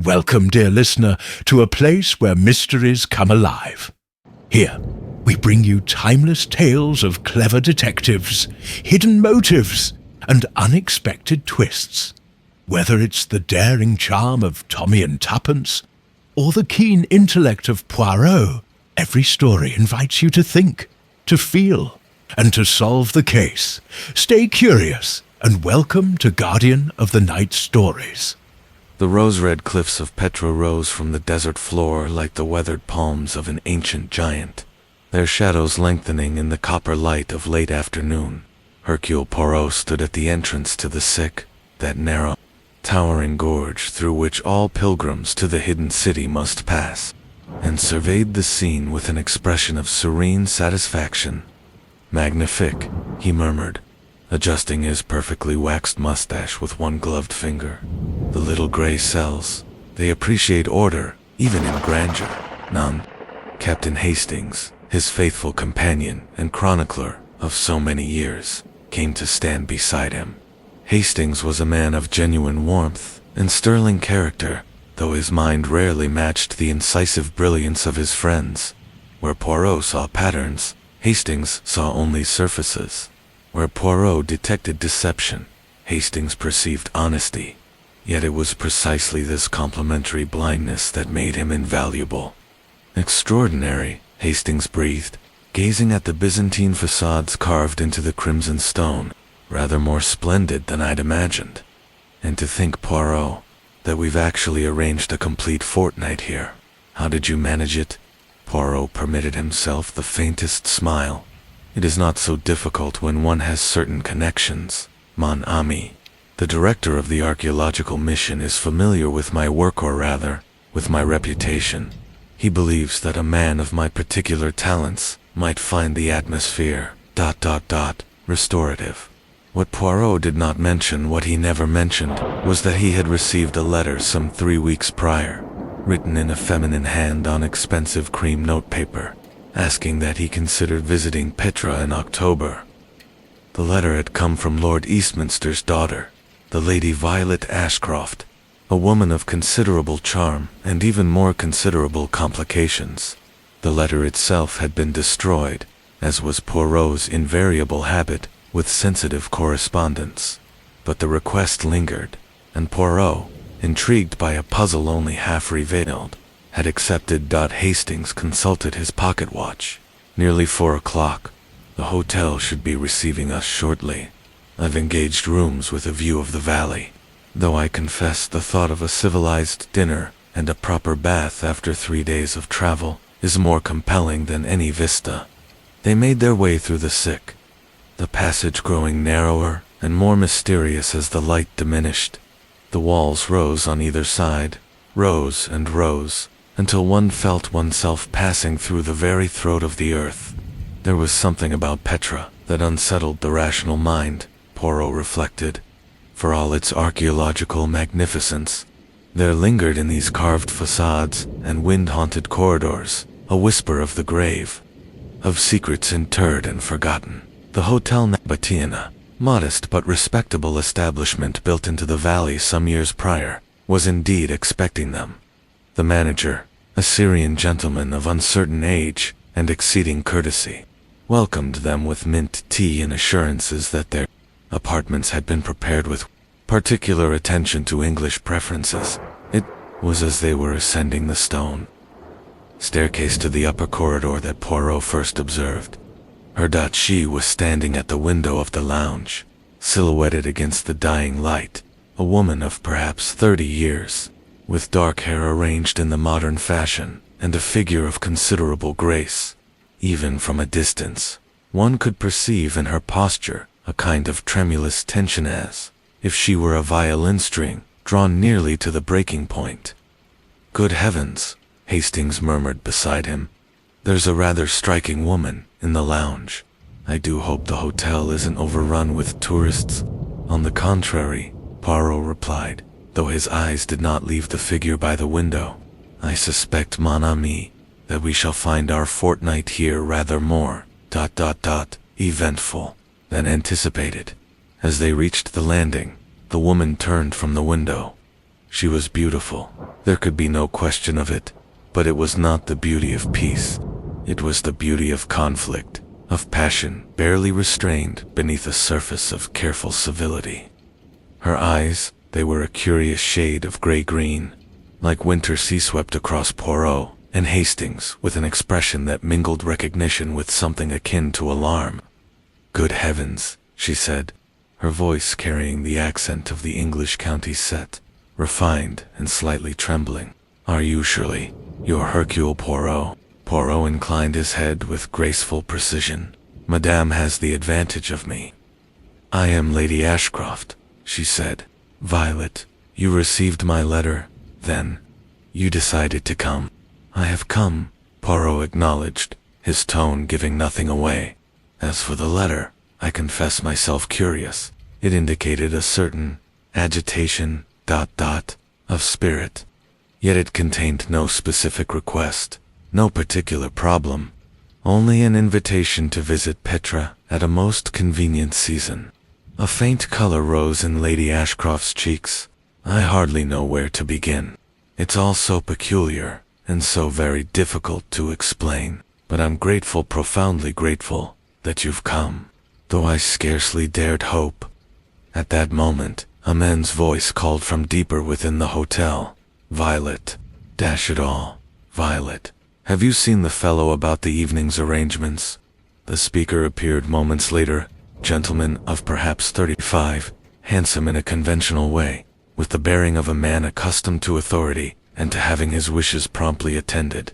welcome, dear listener, to a place where mysteries come alive. Here, we bring you timeless tales of clever detectives, hidden motives, and unexpected twists. Whether it's the daring charm of Tommy and Tuppence, or the keen intellect of Poirot, every story invites you to think, to feel, and to solve the case. Stay curious, and welcome to Guardian of the Night Stories. The rose-red cliffs of Petra rose from the desert floor like the weathered palms of an ancient giant, their shadows lengthening in the copper light of late afternoon. Hercule Poirot stood at the entrance to the sick, that narrow, towering gorge through which all pilgrims to the hidden city must pass, and surveyed the scene with an expression of serene satisfaction. "Magnifique," he murmured, adjusting his perfectly waxed mustache with one gloved finger. "The little gray cells, they appreciate order, even in grandeur." None. Captain Hastings, his faithful companion and chronicler of so many years, came to stand beside him. Hastings was a man of genuine warmth and sterling character, though his mind rarely matched the incisive brilliance of his friends. Where Poirot saw patterns, Hastings saw only surfaces. Where Poirot detected deception, Hastings perceived honesty. Yet it was precisely this complementary blindness that made him invaluable. "Extraordinary," Hastings breathed, gazing at the Byzantine facades carved into the crimson stone. "Rather more splendid than I'd imagined. And to think, Poirot, that we've actually arranged a complete fortnight here. How did you manage it?" Poirot permitted himself the faintest smile. "It is not so difficult when one has certain connections, mon ami. The director of the archaeological mission is familiar with my work, or rather, with my reputation. He believes that a man of my particular talents might find the atmosphere, restorative." What Poirot did not mention, what he never mentioned, was that he had received a letter some 3 weeks prior, written in a feminine hand on expensive cream notepaper, asking that he considered visiting Petra in October. The letter had come from Lord Eastminster's daughter, the Lady Violet Ashcroft, a woman of considerable charm and even more considerable complications. The letter itself had been destroyed, as was Poirot's invariable habit with sensitive correspondence. But the request lingered, and Poirot, intrigued by a puzzle only half revealed, had accepted. Hastings consulted his pocket watch. "Nearly 4 o'clock. The hotel should be receiving us shortly. I've engaged rooms with a view of the valley, though I confess the thought of a civilized dinner and a proper bath after 3 days of travel is more compelling than any vista." They made their way through the sick, the passage growing narrower and more mysterious as the light diminished. The walls rose on either side, rose and rose, until one felt oneself passing through the very throat of the earth. There was something about Petra that unsettled the rational mind, Poirot reflected. For all its archaeological magnificence, there lingered in these carved facades and wind-haunted corridors a whisper of the grave, of secrets interred and forgotten. The Hotel Nabateana, modest but respectable establishment built into the valley some years prior, was indeed expecting them. The manager, a Syrian gentleman of uncertain age and exceeding courtesy, welcomed them with mint tea and assurances that their apartments had been prepared with particular attention to English preferences. It was as they were ascending the stone staircase to the upper corridor that Poirot first observed. She was standing at the window of the lounge, silhouetted against the dying light, a woman of perhaps 30 years, with dark hair arranged in the modern fashion, and a figure of considerable grace. Even from a distance, one could perceive in her posture a kind of tremulous tension, as if she were a violin string drawn nearly to the breaking point. "Good heavens," Hastings murmured beside him. "There's a rather striking woman in the lounge. I do hope the hotel isn't overrun with tourists." "On the contrary," Poirot replied, though his eyes did not leave the figure by the window. "I suspect, mon ami, that we shall find our fortnight here rather more eventful than anticipated." As they reached the landing, the woman turned from the window. She was beautiful. There could be no question of it. But it was not the beauty of peace. It was the beauty of conflict, of passion barely restrained beneath a surface of careful civility. Her eyes, they were a curious shade of gray-green, like winter sea swept across Poirot and Hastings with an expression that mingled recognition with something akin to alarm. "Good heavens," she said, her voice carrying the accent of the English county set, refined and slightly trembling. "Are you surely your Hercule Poirot?" Poirot inclined his head with graceful precision. "Madame has the advantage of me." "I am Lady Ashcroft," she said. "Violet, you received my letter, then. You decided to come." "I have come," Poirot acknowledged, his tone giving nothing away. "As for the letter, I confess myself curious. It indicated a certain agitation, of spirit. Yet it contained no specific request, no particular problem, only an invitation to visit Petra at a most convenient season." A faint color rose in Lady Ashcroft's cheeks. "I hardly know where to begin. It's all so peculiar, and so very difficult to explain. But I'm grateful, profoundly grateful, that you've come, though I scarcely dared hope." At that moment, a man's voice called from deeper within the hotel. "Violet, dash it all, Violet, have you seen the fellow about the evening's arrangements?" The speaker appeared moments later, gentleman of perhaps 35, handsome in a conventional way, with the bearing of a man accustomed to authority and to having his wishes promptly attended.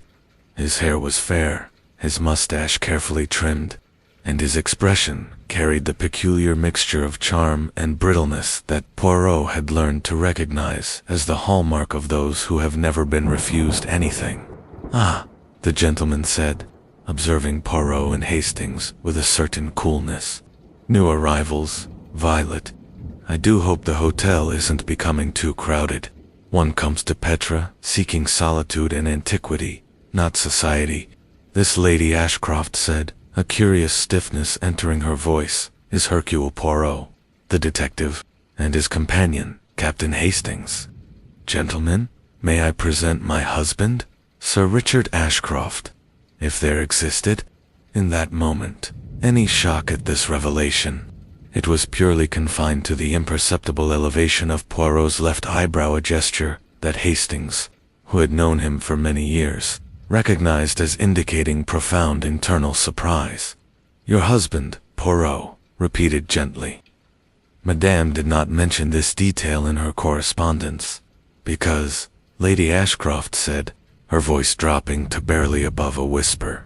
His hair was fair, his mustache carefully trimmed, and his expression carried the peculiar mixture of charm and brittleness that Poirot had learned to recognize as the hallmark of those who have never been refused anything. "Ah," the gentleman said, observing Poirot and Hastings with a certain coolness. "New arrivals, Violet. I do hope the hotel isn't becoming too crowded. One comes to Petra seeking solitude and antiquity, not society." This Lady Ashcroft said, a curious stiffness entering her voice, is Hercule Poirot, the detective, and his companion, Captain Hastings. "Gentlemen, may I present my husband, Sir Richard Ashcroft." If there existed, in that moment, any shock at this revelation, it was purely confined to the imperceptible elevation of Poirot's left eyebrow, a gesture that Hastings, who had known him for many years, recognized as indicating profound internal surprise. "Your husband, Poirot," repeated gently. Madame did not mention this detail in her correspondence, because, Lady Ashcroft said, her voice dropping to barely above a whisper,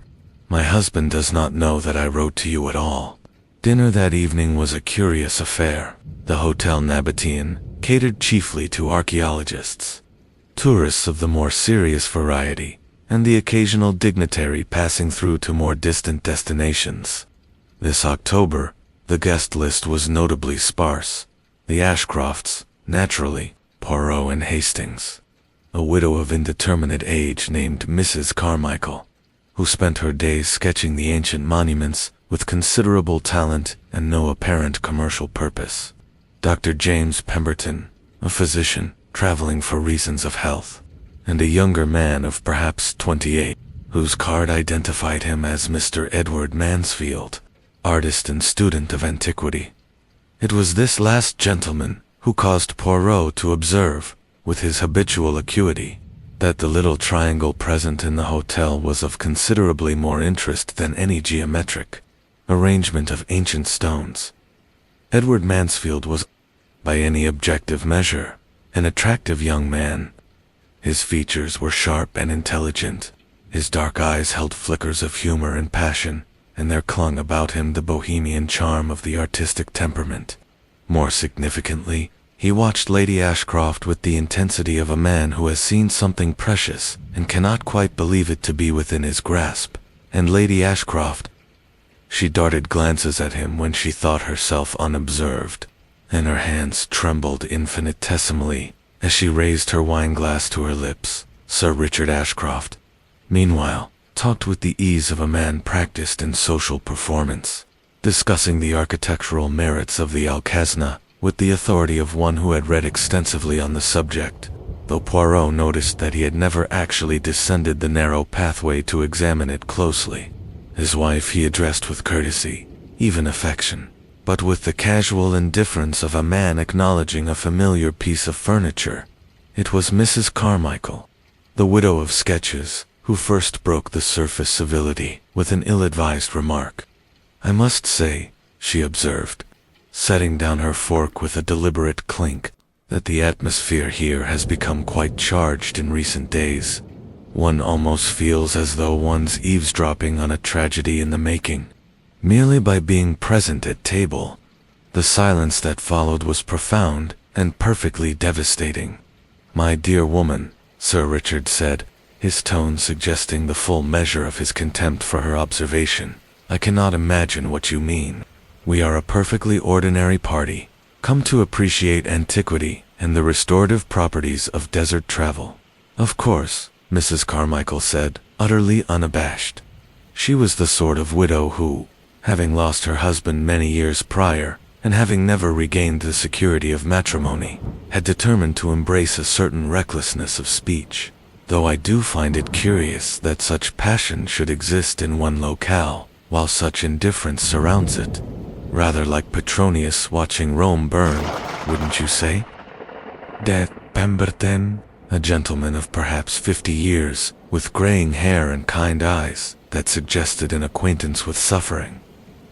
"My husband does not know that I wrote to you at all." Dinner that evening was a curious affair. The Hotel Nabatean catered chiefly to archaeologists, tourists of the more serious variety, and the occasional dignitary passing through to more distant destinations. This October, the guest list was notably sparse. The Ashcrofts, naturally, Poirot and Hastings. A widow of indeterminate age named Mrs. Carmichael, who spent her days sketching the ancient monuments with considerable talent and no apparent commercial purpose. Dr. James Pemberton, a physician traveling for reasons of health, and a younger man of perhaps 28, whose card identified him as Mr. Edward Mansfield, artist and student of antiquity. It was this last gentleman who caused Poirot to observe, with his habitual acuity, that the little triangle present in the hotel was of considerably more interest than any geometric arrangement of ancient stones. Edward Mansfield was, by any objective measure, an attractive young man. His features were sharp and intelligent, his dark eyes held flickers of humor and passion, and there clung about him the bohemian charm of the artistic temperament. More significantly, he watched Lady Ashcroft with the intensity of a man who has seen something precious and cannot quite believe it to be within his grasp. And Lady Ashcroft, she darted glances at him when she thought herself unobserved, and her hands trembled infinitesimally as she raised her wine-glass to her lips. Sir Richard Ashcroft, meanwhile, talked with the ease of a man practiced in social performance, discussing the architectural merits of the Alcazna with the authority of one who had read extensively on the subject. though Poirot noticed that he had never actually descended the narrow pathway to examine it closely. His wife he addressed with courtesy, even affection, but with the casual indifference of a man acknowledging a familiar piece of furniture. It was Mrs. Carmichael, the widow of Sketches, who first broke the surface civility with an ill-advised remark. "I must say," she observed, setting down her fork with a deliberate clink, "that the atmosphere here has become quite charged in recent days. One almost feels as though one's eavesdropping on a tragedy in the making, merely by being present at table." The silence that followed was profound and perfectly devastating. "My dear woman," Sir Richard said, his tone suggesting the full measure of his contempt for her observation, "I cannot imagine what you mean. We are a perfectly ordinary party, come to appreciate antiquity and the restorative properties of desert travel." "Of course," Mrs. Carmichael said, utterly unabashed. She was the sort of widow who, having lost her husband many years prior, and having never regained the security of matrimony, had determined to embrace a certain recklessness of speech. "Though I do find it curious that such passion should exist in one locale, while such indifference surrounds it. Rather like Petronius watching Rome burn, wouldn't you say?" "Dat Pemberton," a gentleman of perhaps 50 years, with graying hair and kind eyes that suggested an acquaintance with suffering,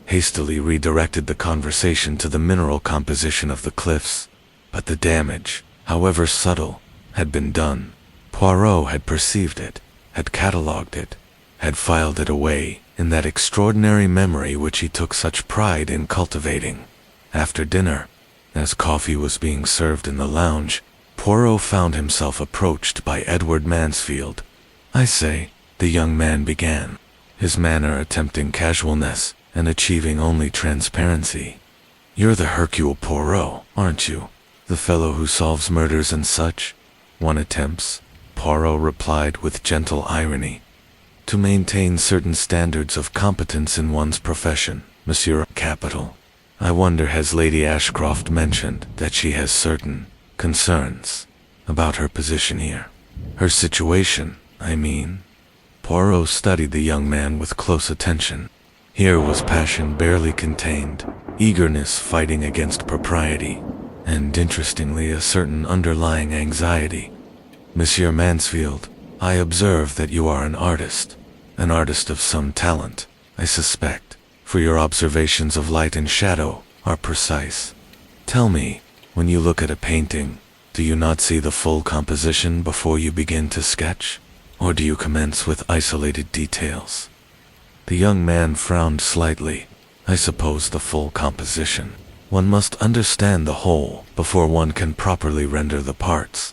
hastily redirected the conversation to the mineral composition of the cliffs. But the damage, however subtle, had been done. Poirot had perceived it, had catalogued it, had filed it away in that extraordinary memory which he took such pride in cultivating. After dinner, as coffee was being served in the lounge, Poirot found himself approached by Edward Mansfield. "I say," the young man began, his manner attempting casualness and achieving only transparency. "You're the Hercule Poirot, aren't you? The fellow who solves murders and such?" "One attempts," Poirot replied with gentle irony, "to maintain certain standards of competence in one's profession, Monsieur Capital. I wonder, has Lady Ashcroft mentioned that she has certain concerns about her position here? Her situation, I mean?" Poirot studied the young man with close attention. Here was passion barely contained, eagerness fighting against propriety, and interestingly a certain underlying anxiety. "Monsieur Mansfield, I observe that you are an artist of some talent, I suspect, for your observations of light and shadow are precise. Tell me, when you look at a painting, do you not see the full composition before you begin to sketch, or do you commence with isolated details?" The young man frowned slightly. "I suppose the full composition. One must understand the whole before one can properly render the parts."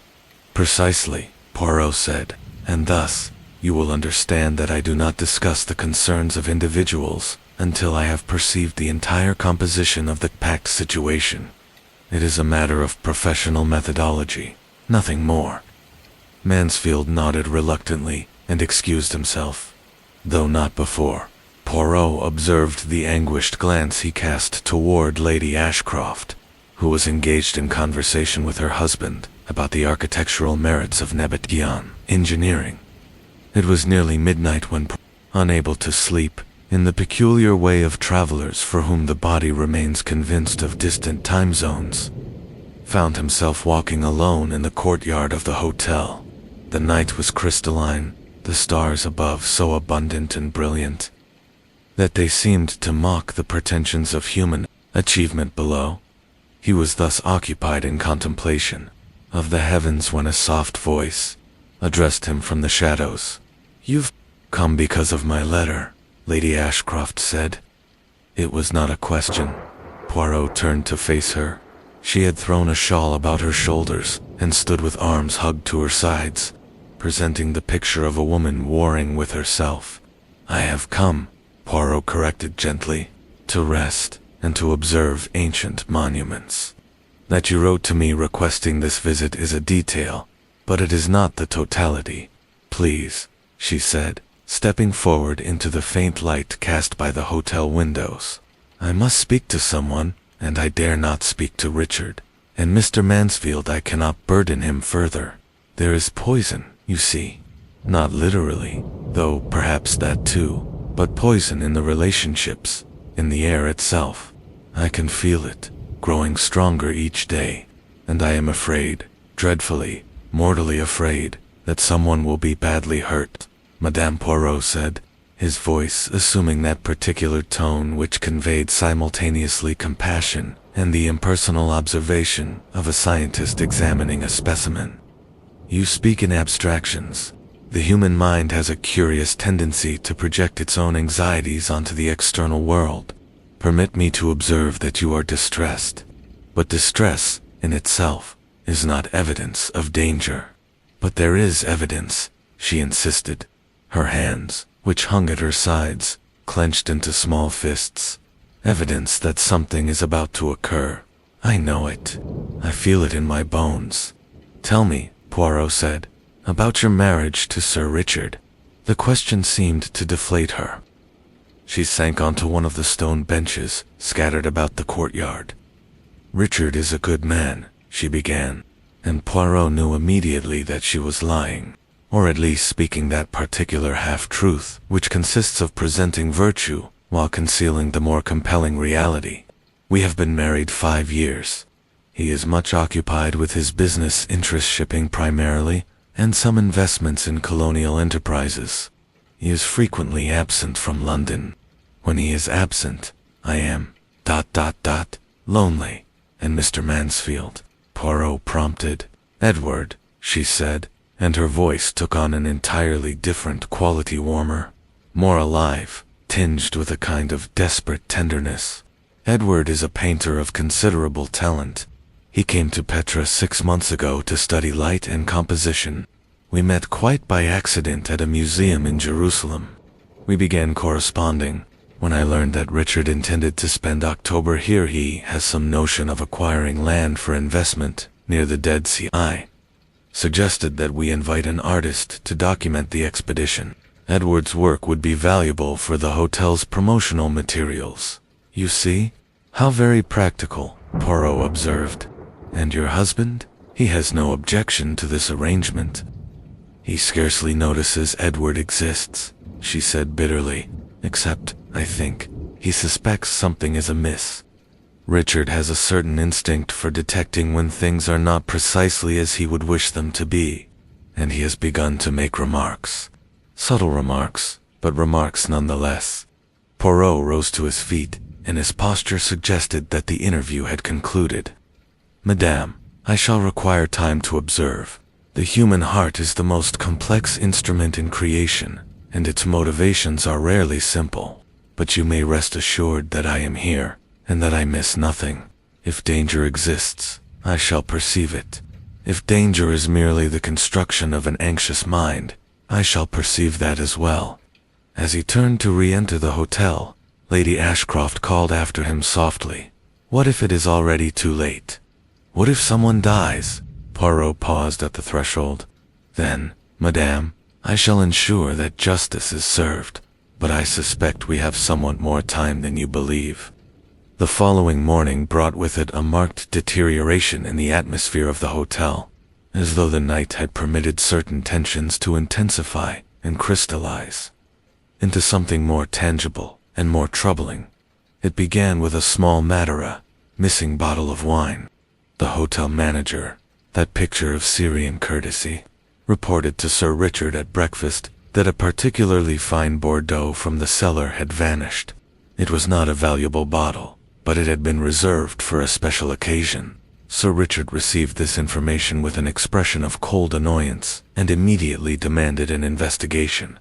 "Precisely," Poirot said, "and thus, you will understand that I do not discuss the concerns of individuals until I have perceived the entire composition of the packed situation. It is a matter of professional methodology, nothing more." Mansfield nodded reluctantly and excused himself. Though not before, Poirot observed the anguished glance he cast toward Lady Ashcroft, who was engaged in conversation with her husband about the architectural merits of Nebetgian engineering. It was nearly midnight when, unable to sleep, in the peculiar way of travelers for whom the body remains convinced of distant time zones, found himself walking alone in the courtyard of the hotel. The night was crystalline, the stars above so abundant and brilliant that they seemed to mock the pretensions of human achievement below. He was thus occupied in contemplation of the heavens when a soft voice addressed him from the shadows. "You've come because of my letter," Lady Ashcroft said. It was not a question. Poirot turned to face her. She had thrown a shawl about her shoulders and stood with arms hugged to her sides, presenting the picture of a woman warring with herself. "I have come," Poirot corrected gently, "to rest and to observe ancient monuments. That you wrote to me requesting this visit is a detail, but it is not the totality. Please," she said, stepping forward into the faint light cast by the hotel windows. "I must speak to someone, and I dare not speak to Richard, and Mr. Mansfield I cannot burden him further. There is poison, you see. Not literally, though perhaps that too, but poison in the relationships, in the air itself. I can feel it, growing stronger each day, and I am afraid, dreadfully, mortally afraid, that someone will be badly hurt, Madame Poirot said, his voice assuming that particular tone which conveyed simultaneously compassion and the impersonal observation of a scientist examining a specimen. You speak in abstractions. The human mind has a curious tendency to project its own anxieties onto the external world. Permit me to observe that you are distressed. But distress, in itself, is not evidence of danger. But there is evidence, she insisted, her hands, which hung at her sides, clenched into small fists. Evidence that something is about to occur. I know it. I feel it in my bones. Tell me, Poirot said, about your marriage to Sir Richard. The question seemed to deflate her. She sank onto one of the stone benches scattered about the courtyard. Richard is a good man, she began, and Poirot knew immediately that she was lying, or at least speaking that particular half-truth which consists of presenting virtue while concealing the more compelling reality. We have been married 5 years. He is much occupied with his business interest shipping primarily, and some investments in colonial enterprises. He is frequently absent from London. When he is absent, I am, lonely. And Mr. Mansfield, Poirot prompted. Edward, she said, and her voice took on an entirely different quality, warmer, more alive, tinged with a kind of desperate tenderness. Edward is a painter of considerable talent. He came to Petra 6 months ago to study light and composition. We met quite by accident at a museum in Jerusalem. We began corresponding. When I learned that Richard intended to spend October here, he has some notion of acquiring land for investment near the Dead Sea. I suggested that we invite an artist to document the expedition. Edward's work would be valuable for the hotel's promotional materials. You see? How very practical, Poirot observed. And your husband? He has no objection to this arrangement. He scarcely notices Edward exists, she said bitterly, except, I think, he suspects something is amiss. Richard has a certain instinct for detecting when things are not precisely as he would wish them to be, and he has begun to make remarks. Subtle remarks, but remarks nonetheless. Poirot rose to his feet, and his posture suggested that the interview had concluded. Madame, I shall require time to observe. The human heart is the most complex instrument in creation, and its motivations are rarely simple. But you may rest assured that I am here, and that I miss nothing. If danger exists, I shall perceive it. If danger is merely the construction of an anxious mind, I shall perceive that as well. As he turned to re-enter the hotel, Lady Ashcroft called after him softly. What if it is already too late? What if someone dies? Poirot paused at the threshold. Then, Madame, I shall ensure that justice is served, but I suspect we have somewhat more time than you believe. The following morning brought with it a marked deterioration in the atmosphere of the hotel, as though the night had permitted certain tensions to intensify and crystallize into something more tangible and more troubling. It began with a small matter, a missing bottle of wine. The hotel manager, that picture of Syrian courtesy, reported to Sir Richard at breakfast that a particularly fine Bordeaux from the cellar had vanished. It was not a valuable bottle, but it had been reserved for a special occasion. Sir Richard received this information with an expression of cold annoyance and immediately demanded an investigation.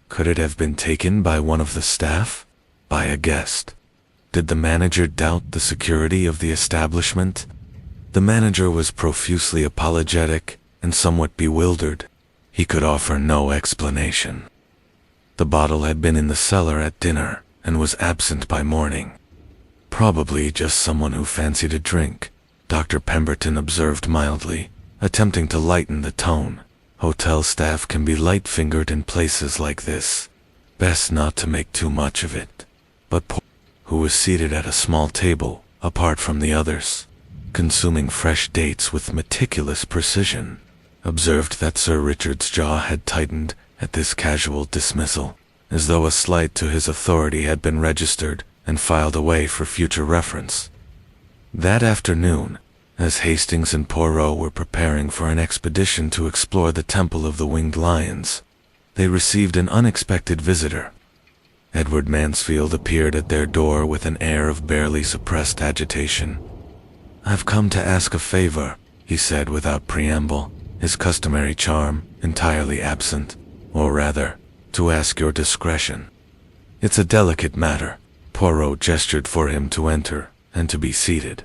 Could it have been taken by one of the staff? By a guest? Did the manager doubt the security of the establishment? The manager was profusely apologetic and somewhat bewildered. He could offer no explanation. The bottle had been in the cellar at dinner and was absent by morning. Probably just someone who fancied a drink, Dr. Pemberton observed mildly, attempting to lighten the tone. Hotel staff can be light-fingered in places like this. Best not to make too much of it. But Poirot, who was seated at a small table, apart from the others, consuming fresh dates with meticulous precision, observed that Sir Richard's jaw had tightened at this casual dismissal, as though a slight to his authority had been registered and filed away for future reference. That afternoon, as Hastings and Poirot were preparing for an expedition to explore the Temple of the Winged Lions, they received an unexpected visitor. Edward Mansfield appeared at their door with an air of barely suppressed agitation. "I've come to ask a favor," he said without preamble, his customary charm entirely absent, or rather, to ask your discretion. "It's a delicate matter." Poirot gestured for him to enter and to be seated.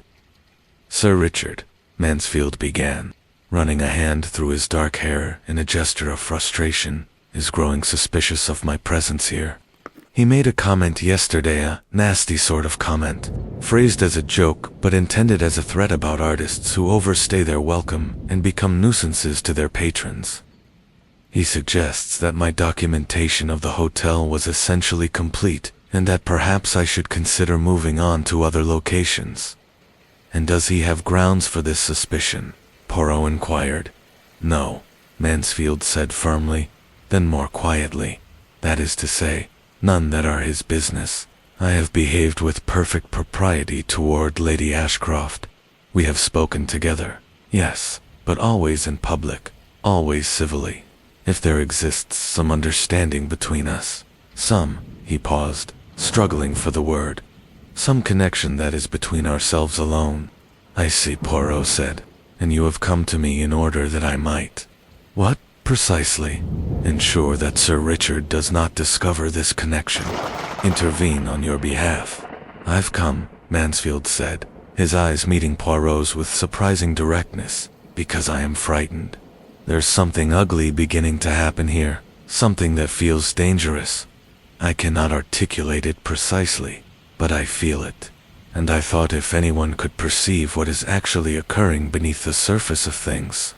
"Sir Richard," Mansfield began, running a hand through his dark hair in a gesture of frustration, "is growing suspicious of my presence here. He made a comment yesterday, a nasty sort of comment, phrased as a joke but intended as a threat about artists who overstay their welcome and become nuisances to their patrons. He suggests that my documentation of the hotel was essentially complete and that perhaps I should consider moving on to other locations." "And does he have grounds for this suspicion?" Poirot inquired. "No," Mansfield said firmly, then more quietly, "that is to say, none that are his business. I have behaved with perfect propriety toward Lady Ashcroft. We have spoken together, yes, but always in public, always civilly. If there exists some understanding between us, he paused, struggling for the word, some connection that is between ourselves alone." "I see," Poirot said, "and you have come to me in order that I might—" "What, precisely?" "Ensure that Sir Richard does not discover this connection. Intervene on your behalf." "I've come," Mansfield said, his eyes meeting Poirot's with surprising directness, "because I am frightened. There's something ugly beginning to happen here, something that feels dangerous. I cannot articulate it precisely, but I feel it. And I thought if anyone could perceive what is actually occurring beneath the surface of things,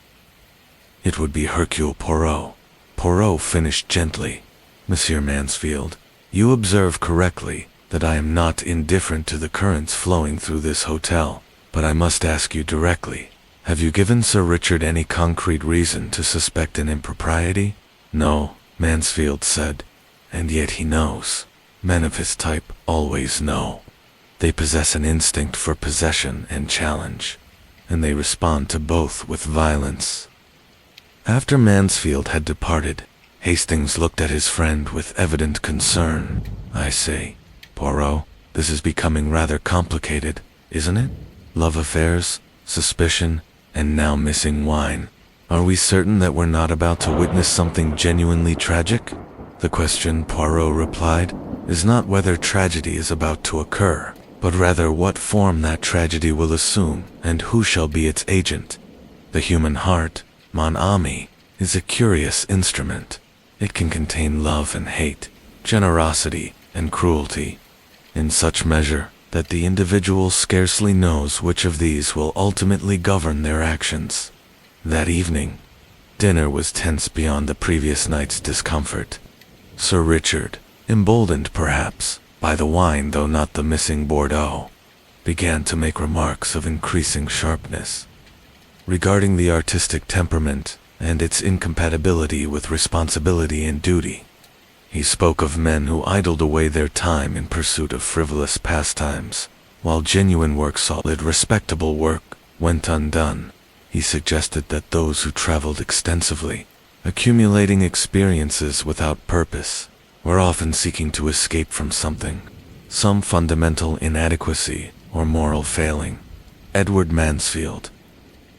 it would be Hercule Poirot." Poirot finished gently. "Monsieur Mansfield, you observe correctly that I am not indifferent to the currents flowing through this hotel, but I must ask you directly, have you given Sir Richard any concrete reason to suspect an impropriety?" "No," Mansfield said, "and yet he knows. Men of his type always know. They possess an instinct for possession and challenge, and they respond to both with violence." After Mansfield had departed, Hastings looked at his friend with evident concern. "I say, Poirot, this is becoming rather complicated, isn't it? Love affairs, suspicion, and now missing wine. Are we certain that we're not about to witness something genuinely tragic?" "The question," Poirot replied, "is not whether tragedy is about to occur, but rather what form that tragedy will assume and who shall be its agent. The human heart, mon ami, is a curious instrument. It can contain love and hate, generosity and cruelty, in such measure that the individual scarcely knows which of these will ultimately govern their actions." That evening, dinner was tense beyond the previous night's discomfort. Sir Richard, emboldened perhaps by the wine though not the missing Bordeaux, began to make remarks of increasing sharpness regarding the artistic temperament and its incompatibility with responsibility and duty. He spoke of men who idled away their time in pursuit of frivolous pastimes, while genuine work, solid, respectable work, went undone. He suggested that those who traveled extensively, accumulating experiences without purpose, were often seeking to escape from something, some fundamental inadequacy or moral failing. Edward Mansfield,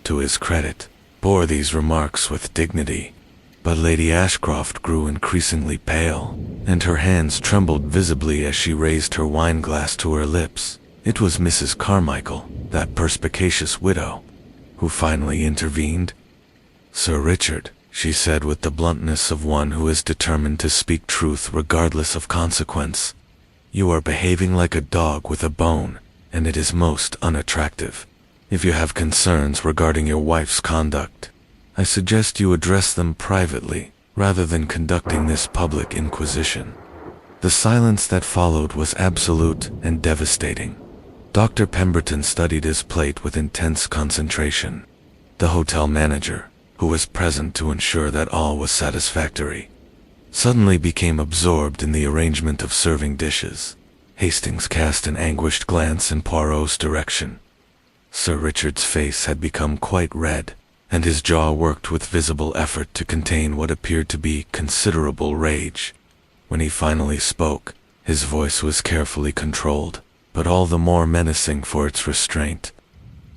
to his credit, bore these remarks with dignity, but Lady Ashcroft grew increasingly pale, and her hands trembled visibly as she raised her wine-glass to her lips. It was Mrs. Carmichael, that perspicacious widow, who finally intervened. "Sir Richard," she said with the bluntness of one who is determined to speak truth regardless of consequence, "you are behaving like a dog with a bone, and it is most unattractive. If you have concerns regarding your wife's conduct, I suggest you address them privately, rather than conducting this public inquisition." The silence that followed was absolute and devastating. Dr. Pemberton studied his plate with intense concentration. The hotel manager, who was present to ensure that all was satisfactory, suddenly became absorbed in the arrangement of serving dishes. Hastings cast an anguished glance in Poirot's direction. Sir Richard's face had become quite red, and his jaw worked with visible effort to contain what appeared to be considerable rage. When he finally spoke, his voice was carefully controlled, but all the more menacing for its restraint.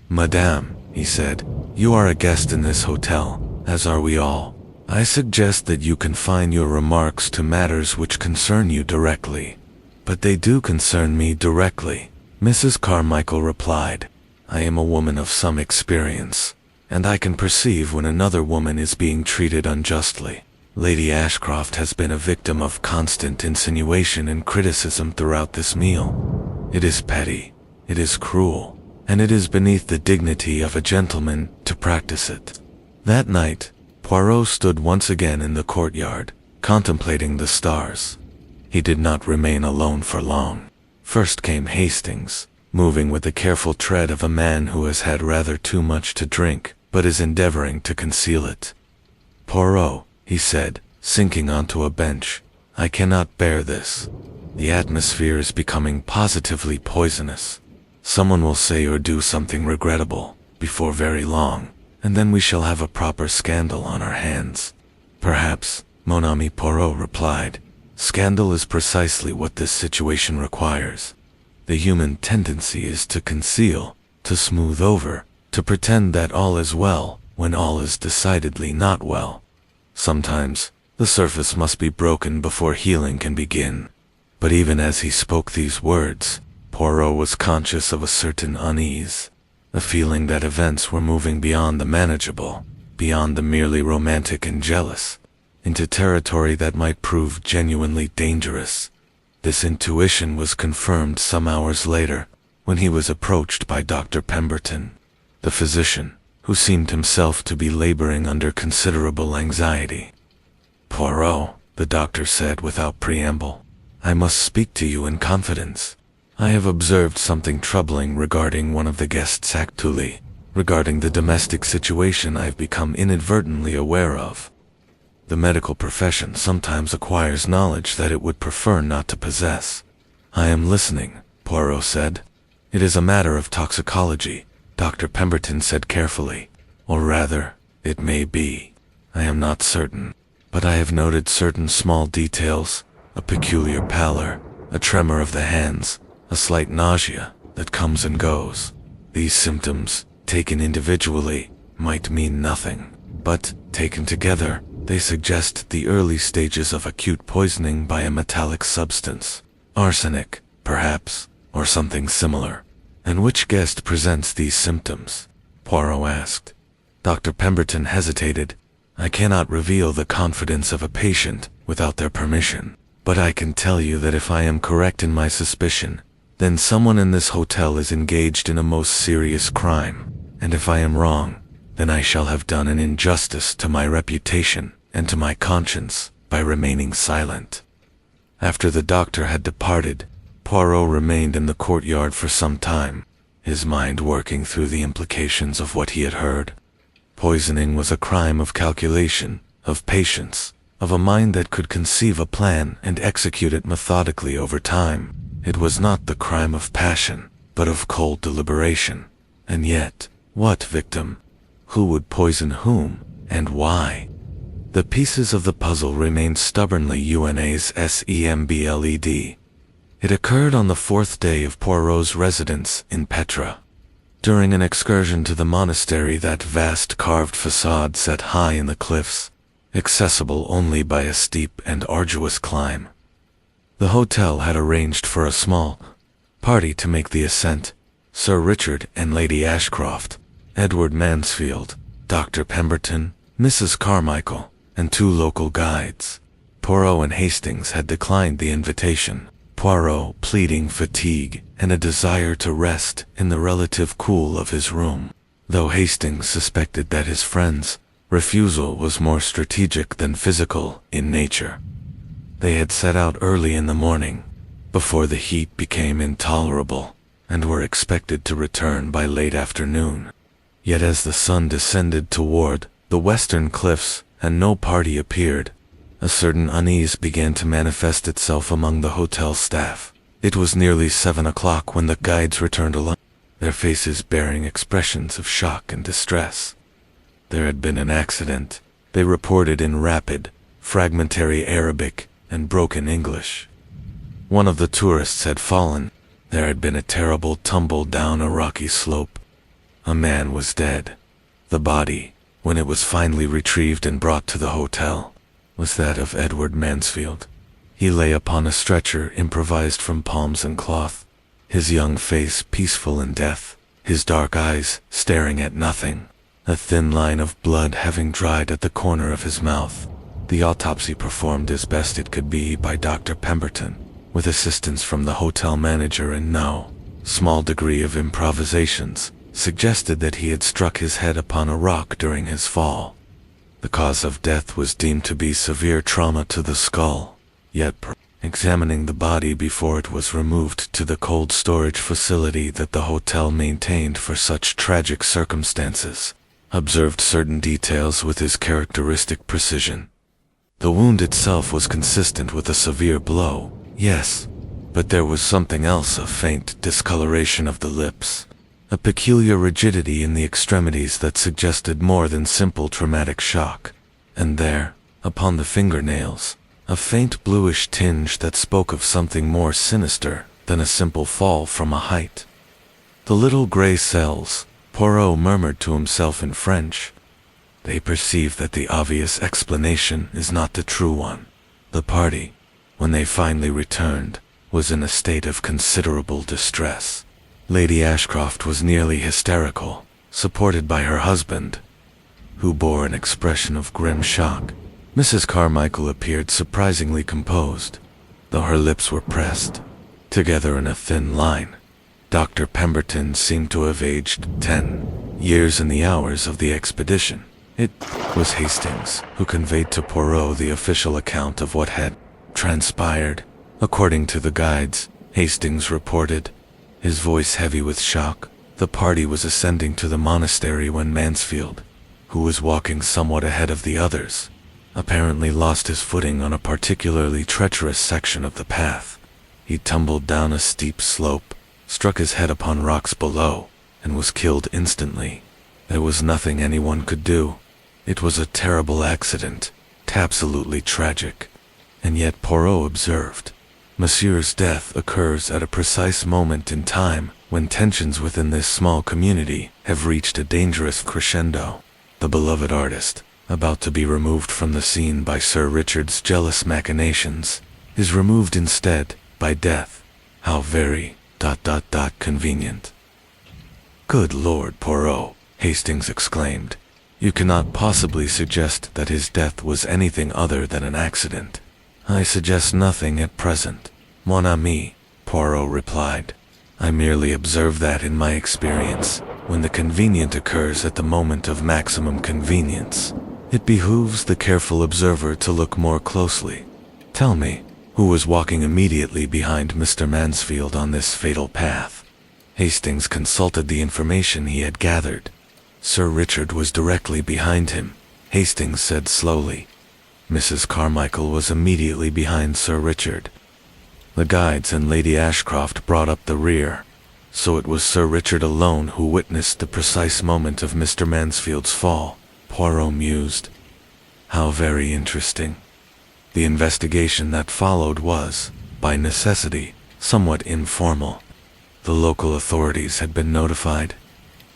"Madame," he said, "you are a guest in this hotel, as are we all. I suggest that you confine your remarks to matters which concern you directly." "But they do concern me directly," Mrs. Carmichael replied. "I am a woman of some experience, and I can perceive when another woman is being treated unjustly. Lady Ashcroft has been a victim of constant insinuation and criticism throughout this meal. It is petty, it is cruel, and it is beneath the dignity of a gentleman to practice it." That night, Poirot stood once again in the courtyard, contemplating the stars. He did not remain alone for long. First came Hastings, moving with the careful tread of a man who has had rather too much to drink, but is endeavoring to conceal it. "Poirot," he said, sinking onto a bench, "I cannot bear this. The atmosphere is becoming positively poisonous. Someone will say or do something regrettable, before very long, and then we shall have a proper scandal on our hands." "Perhaps," mon ami Poirot replied. "Scandal is precisely what this situation requires. The human tendency is to conceal, to smooth over, to pretend that all is well, when all is decidedly not well. Sometimes, the surface must be broken before healing can begin." But even as he spoke these words, Poirot was conscious of a certain unease, a feeling that events were moving beyond the manageable, beyond the merely romantic and jealous, into territory that might prove genuinely dangerous. This intuition was confirmed some hours later, when he was approached by Dr. Pemberton, the physician, who seemed himself to be laboring under considerable anxiety. "Poirot," the doctor said without preamble, "I must speak to you in confidence. I have observed something troubling regarding one of the guests actually, regarding the domestic situation I have become inadvertently aware of. The medical profession sometimes acquires knowledge that it would prefer not to possess." "I am listening," Poirot said. "It is a matter of toxicology," Dr. Pemberton said carefully. "Or rather, it may be. I am not certain. But I have noted certain small details, a peculiar pallor, a tremor of the hands, a slight nausea that comes and goes. These symptoms, taken individually, might mean nothing, but, taken together, they suggest the early stages of acute poisoning by a metallic substance. Arsenic, perhaps, or something similar." "And which guest presents these symptoms?" Poirot asked. Dr. Pemberton hesitated. "I cannot reveal the confidence of a patient without their permission, but I can tell you that if I am correct in my suspicion, then someone in this hotel is engaged in a most serious crime, and if I am wrong, then I shall have done an injustice to my reputation and to my conscience by remaining silent." After the doctor had departed, Poirot remained in the courtyard for some time, his mind working through the implications of what he had heard. Poisoning was a crime of calculation, of patience, of a mind that could conceive a plan and execute it methodically over time. It was not the crime of passion, but of cold deliberation. And yet, what victim? Who would poison whom, and why? The pieces of the puzzle remained stubbornly UNA's SEMBLED. It occurred on the 4th day of Poirot's residence in Petra. During an excursion to the monastery, that vast carved facade set high in the cliffs, accessible only by a steep and arduous climb. The hotel had arranged for a small party to make the ascent: Sir Richard and Lady Ashcroft, Edward Mansfield, Dr. Pemberton, Mrs. Carmichael, and 2 local guides. Poirot and Hastings had declined the invitation, Poirot pleading fatigue and a desire to rest in the relative cool of his room, though Hastings suspected that his friend's refusal was more strategic than physical in nature. They had set out early in the morning, before the heat became intolerable, and were expected to return by late afternoon. Yet as the sun descended toward the western cliffs, and no party appeared. A certain unease began to manifest itself among the hotel staff. It was nearly 7 o'clock when the guides returned alone, their faces bearing expressions of shock and distress. There had been an accident, they reported in rapid, fragmentary Arabic and broken English. One of the tourists had fallen. There had been a terrible tumble down a rocky slope. A man was dead. The body, when it was finally retrieved and brought to the hotel, was that of Edward Mansfield. He lay upon a stretcher improvised from palms and cloth, his young face peaceful in death, his dark eyes staring at nothing, a thin line of blood having dried at the corner of his mouth. The autopsy performed as best it could be by Dr. Pemberton, with assistance from the hotel manager, and no small degree of improvisations, suggested that he had struck his head upon a rock during his fall. The cause of death was deemed to be severe trauma to the skull, yet examining the body before it was removed to the cold storage facility that the hotel maintained for such tragic circumstances, observed certain details with his characteristic precision. The wound itself was consistent with a severe blow, yes, but there was something else, a faint discoloration of the lips, a peculiar rigidity in the extremities that suggested more than simple traumatic shock, and there, upon the fingernails, a faint bluish tinge that spoke of something more sinister than a simple fall from a height. The little gray cells, Poirot murmured to himself in French. They perceive that the obvious explanation is not the true one. The party, when they finally returned, was in a state of considerable distress. Lady Ashcroft was nearly hysterical, supported by her husband, who bore an expression of grim shock. Mrs. Carmichael appeared surprisingly composed, though her lips were pressed together in a thin line. Dr. Pemberton seemed to have aged 10 years in the hours of the expedition. It was Hastings who conveyed to Poirot the official account of what had transpired. According to the guides, Hastings reported, his voice heavy with shock, the party was ascending to the monastery when Mansfield, who was walking somewhat ahead of the others, apparently lost his footing on a particularly treacherous section of the path. He tumbled down a steep slope, struck his head upon rocks below, and was killed instantly. There was nothing anyone could do. It was a terrible accident, absolutely tragic. And yet Poirot observed, Monsieur's death occurs at a precise moment in time when tensions within this small community have reached a dangerous crescendo. The beloved artist, about to be removed from the scene by Sir Richard's jealous machinations, is removed instead by death. How very ... convenient. Good Lord, Poirot, Hastings exclaimed. You cannot possibly suggest that his death was anything other than an accident. I suggest nothing at present, mon ami, Poirot replied. I merely observe that in my experience, when the convenient occurs at the moment of maximum convenience, it behooves the careful observer to look more closely. Tell me, who was walking immediately behind Mr. Mansfield on this fatal path? Hastings consulted the information he had gathered. Sir Richard was directly behind him, Hastings said slowly. Mrs. Carmichael was immediately behind Sir Richard. The guides and Lady Ashcroft brought up the rear, so it was Sir Richard alone who witnessed the precise moment of Mr. Mansfield's fall, Poirot mused. How very interesting. The investigation that followed was, by necessity, somewhat informal. The local authorities had been notified,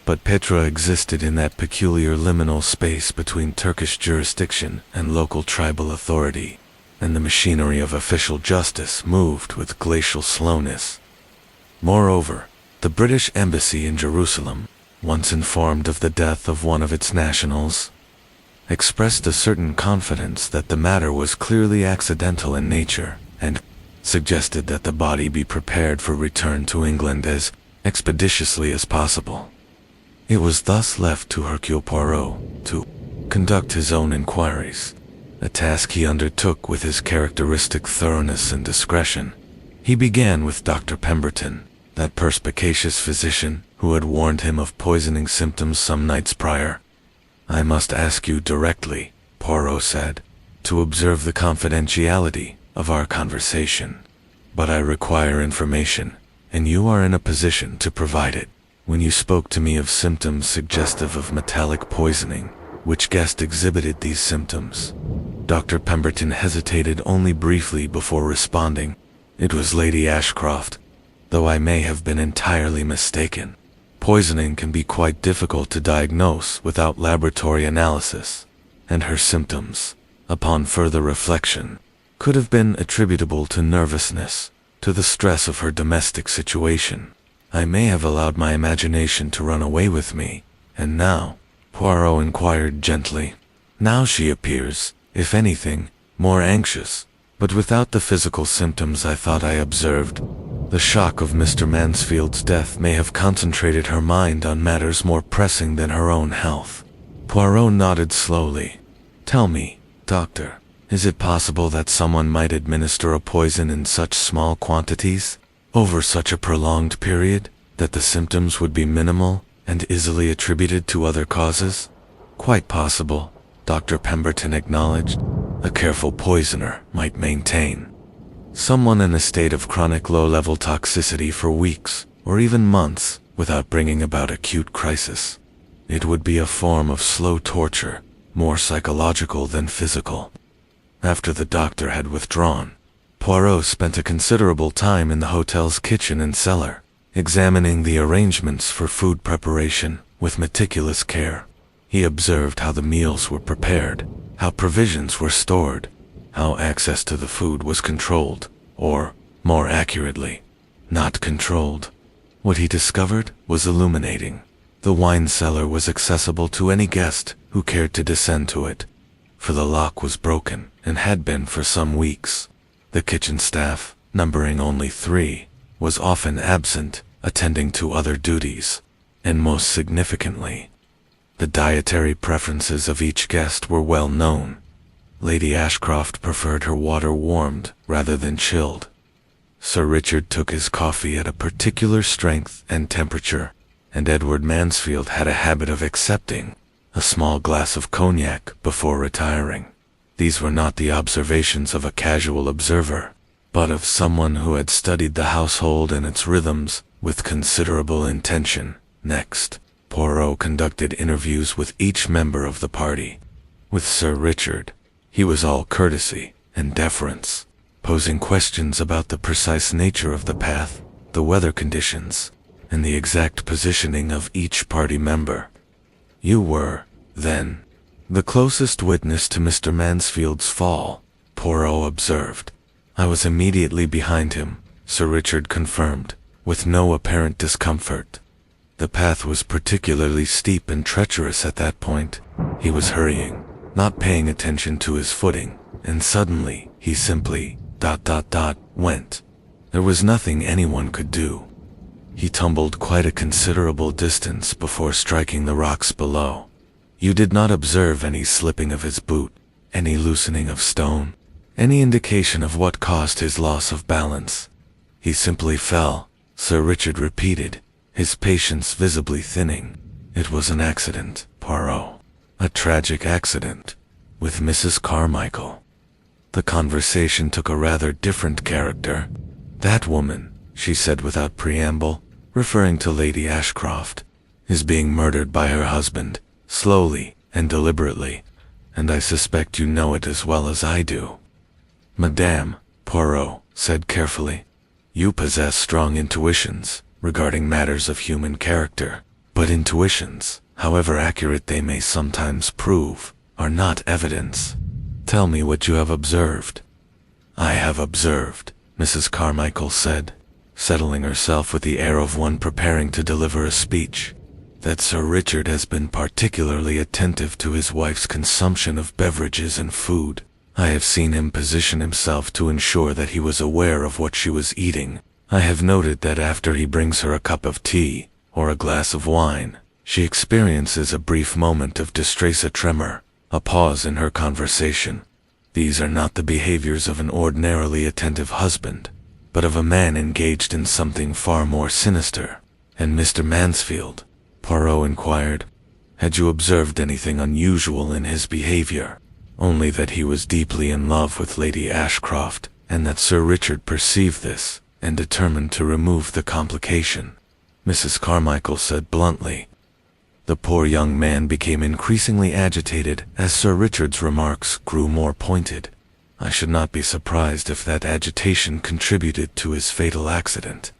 but Petra existed in that peculiar liminal space between Turkish jurisdiction and local tribal authority, and the machinery of official justice moved with glacial slowness. Moreover, the British embassy in Jerusalem, once informed of the death of one of its nationals, expressed a certain confidence that the matter was clearly accidental in nature, and suggested that the body be prepared for return to England as expeditiously as possible. It was thus left to Hercule Poirot to conduct his own inquiries, a task he undertook with his characteristic thoroughness and discretion. He began with Dr. Pemberton, that perspicacious physician who had warned him of poisoning symptoms some nights prior. "I must ask you directly," Poirot said, "to observe the confidentiality of our conversation. But I require information, and you are in a position to provide it. When you spoke to me of symptoms suggestive of metallic poisoning, which guest exhibited these symptoms?" Dr. Pemberton hesitated only briefly before responding. "It was Lady Ashcroft, though I may have been entirely mistaken. Poisoning can be quite difficult to diagnose without laboratory analysis, and her symptoms, upon further reflection, could have been attributable to nervousness, to the stress of her domestic situation. I may have allowed my imagination to run away with me, and now," Poirot inquired gently, "now she appears, if anything, more anxious, but without the physical symptoms I thought I observed. The shock of Mr. Mansfield's death may have concentrated her mind on matters more pressing than her own health." Poirot nodded slowly. "Tell me, doctor, is it possible that someone might administer a poison in such small quantities, over such a prolonged period, that the symptoms would be minimal and easily attributed to other causes?" "Quite possible," Dr. Pemberton acknowledged. "A careful poisoner might maintain someone in a state of chronic low-level toxicity for weeks or even months without bringing about acute crisis. It would be a form of slow torture, more psychological than physical." After the doctor had withdrawn, Poirot spent a considerable time in the hotel's kitchen and cellar, examining the arrangements for food preparation with meticulous care. He observed how the meals were prepared, how provisions were stored, how access to the food was controlled, or, more accurately, not controlled. What he discovered was illuminating. The wine cellar was accessible to any guest who cared to descend to it, for the lock was broken and had been for some weeks. The kitchen staff, numbering only 3, was often absent, attending to other duties, and most significantly, the dietary preferences of each guest were well known. Lady Ashcroft preferred her water warmed rather than chilled. Sir Richard took his coffee at a particular strength and temperature, and Edward Mansfield had a habit of accepting a small glass of cognac before retiring. These were not the observations of a casual observer, but of someone who had studied the household and its rhythms with considerable intention. Next, Poirot conducted interviews with each member of the party. With Sir Richard, he was all courtesy and deference, posing questions about the precise nature of the path, the weather conditions, and the exact positioning of each party member. "You were, then, the closest witness to Mr. Mansfield's fall," Poirot observed. "I was immediately behind him," Sir Richard confirmed, with no apparent discomfort. "The path was particularly steep and treacherous at that point. He was hurrying, not paying attention to his footing, and suddenly he simply ... went. There was nothing anyone could do. He tumbled quite a considerable distance before striking the rocks below. You did not observe any slipping of his boot, any loosening of stone, any indication of what caused his loss of balance. He simply fell," Sir Richard repeated, his patience visibly thinning. "It was an accident, Poirot. A tragic accident, with Mrs. Carmichael." The conversation took a rather different character. "That woman," she said without preamble, referring to Lady Ashcroft, "is being murdered by her husband, slowly and deliberately, and I suspect you know it as well as I do." "Madame," Poirot said carefully, "you possess strong intuitions regarding matters of human character, but intuitions, however accurate they may sometimes prove, are not evidence. Tell me what you have observed." "I have observed," Mrs. Carmichael said, settling herself with the air of one preparing to deliver a speech, "that Sir Richard has been particularly attentive to his wife's consumption of beverages and food. I have seen him position himself to ensure that he was aware of what she was eating. I have noted that after he brings her a cup of tea or a glass of wine, she experiences a brief moment of distress, a tremor, a pause in her conversation. These are not the behaviors of an ordinarily attentive husband, but of a man engaged in something far more sinister." "And Mr. Mansfield?" Poirot inquired. Had you observed anything unusual in his behavior? Only that he was deeply in love with Lady Ashcroft, and that Sir Richard perceived this, and determined to remove the complication, Mrs. Carmichael said bluntly. The poor young man became increasingly agitated as Sir Richard's remarks grew more pointed. I should not be surprised if that agitation contributed to his fatal accident.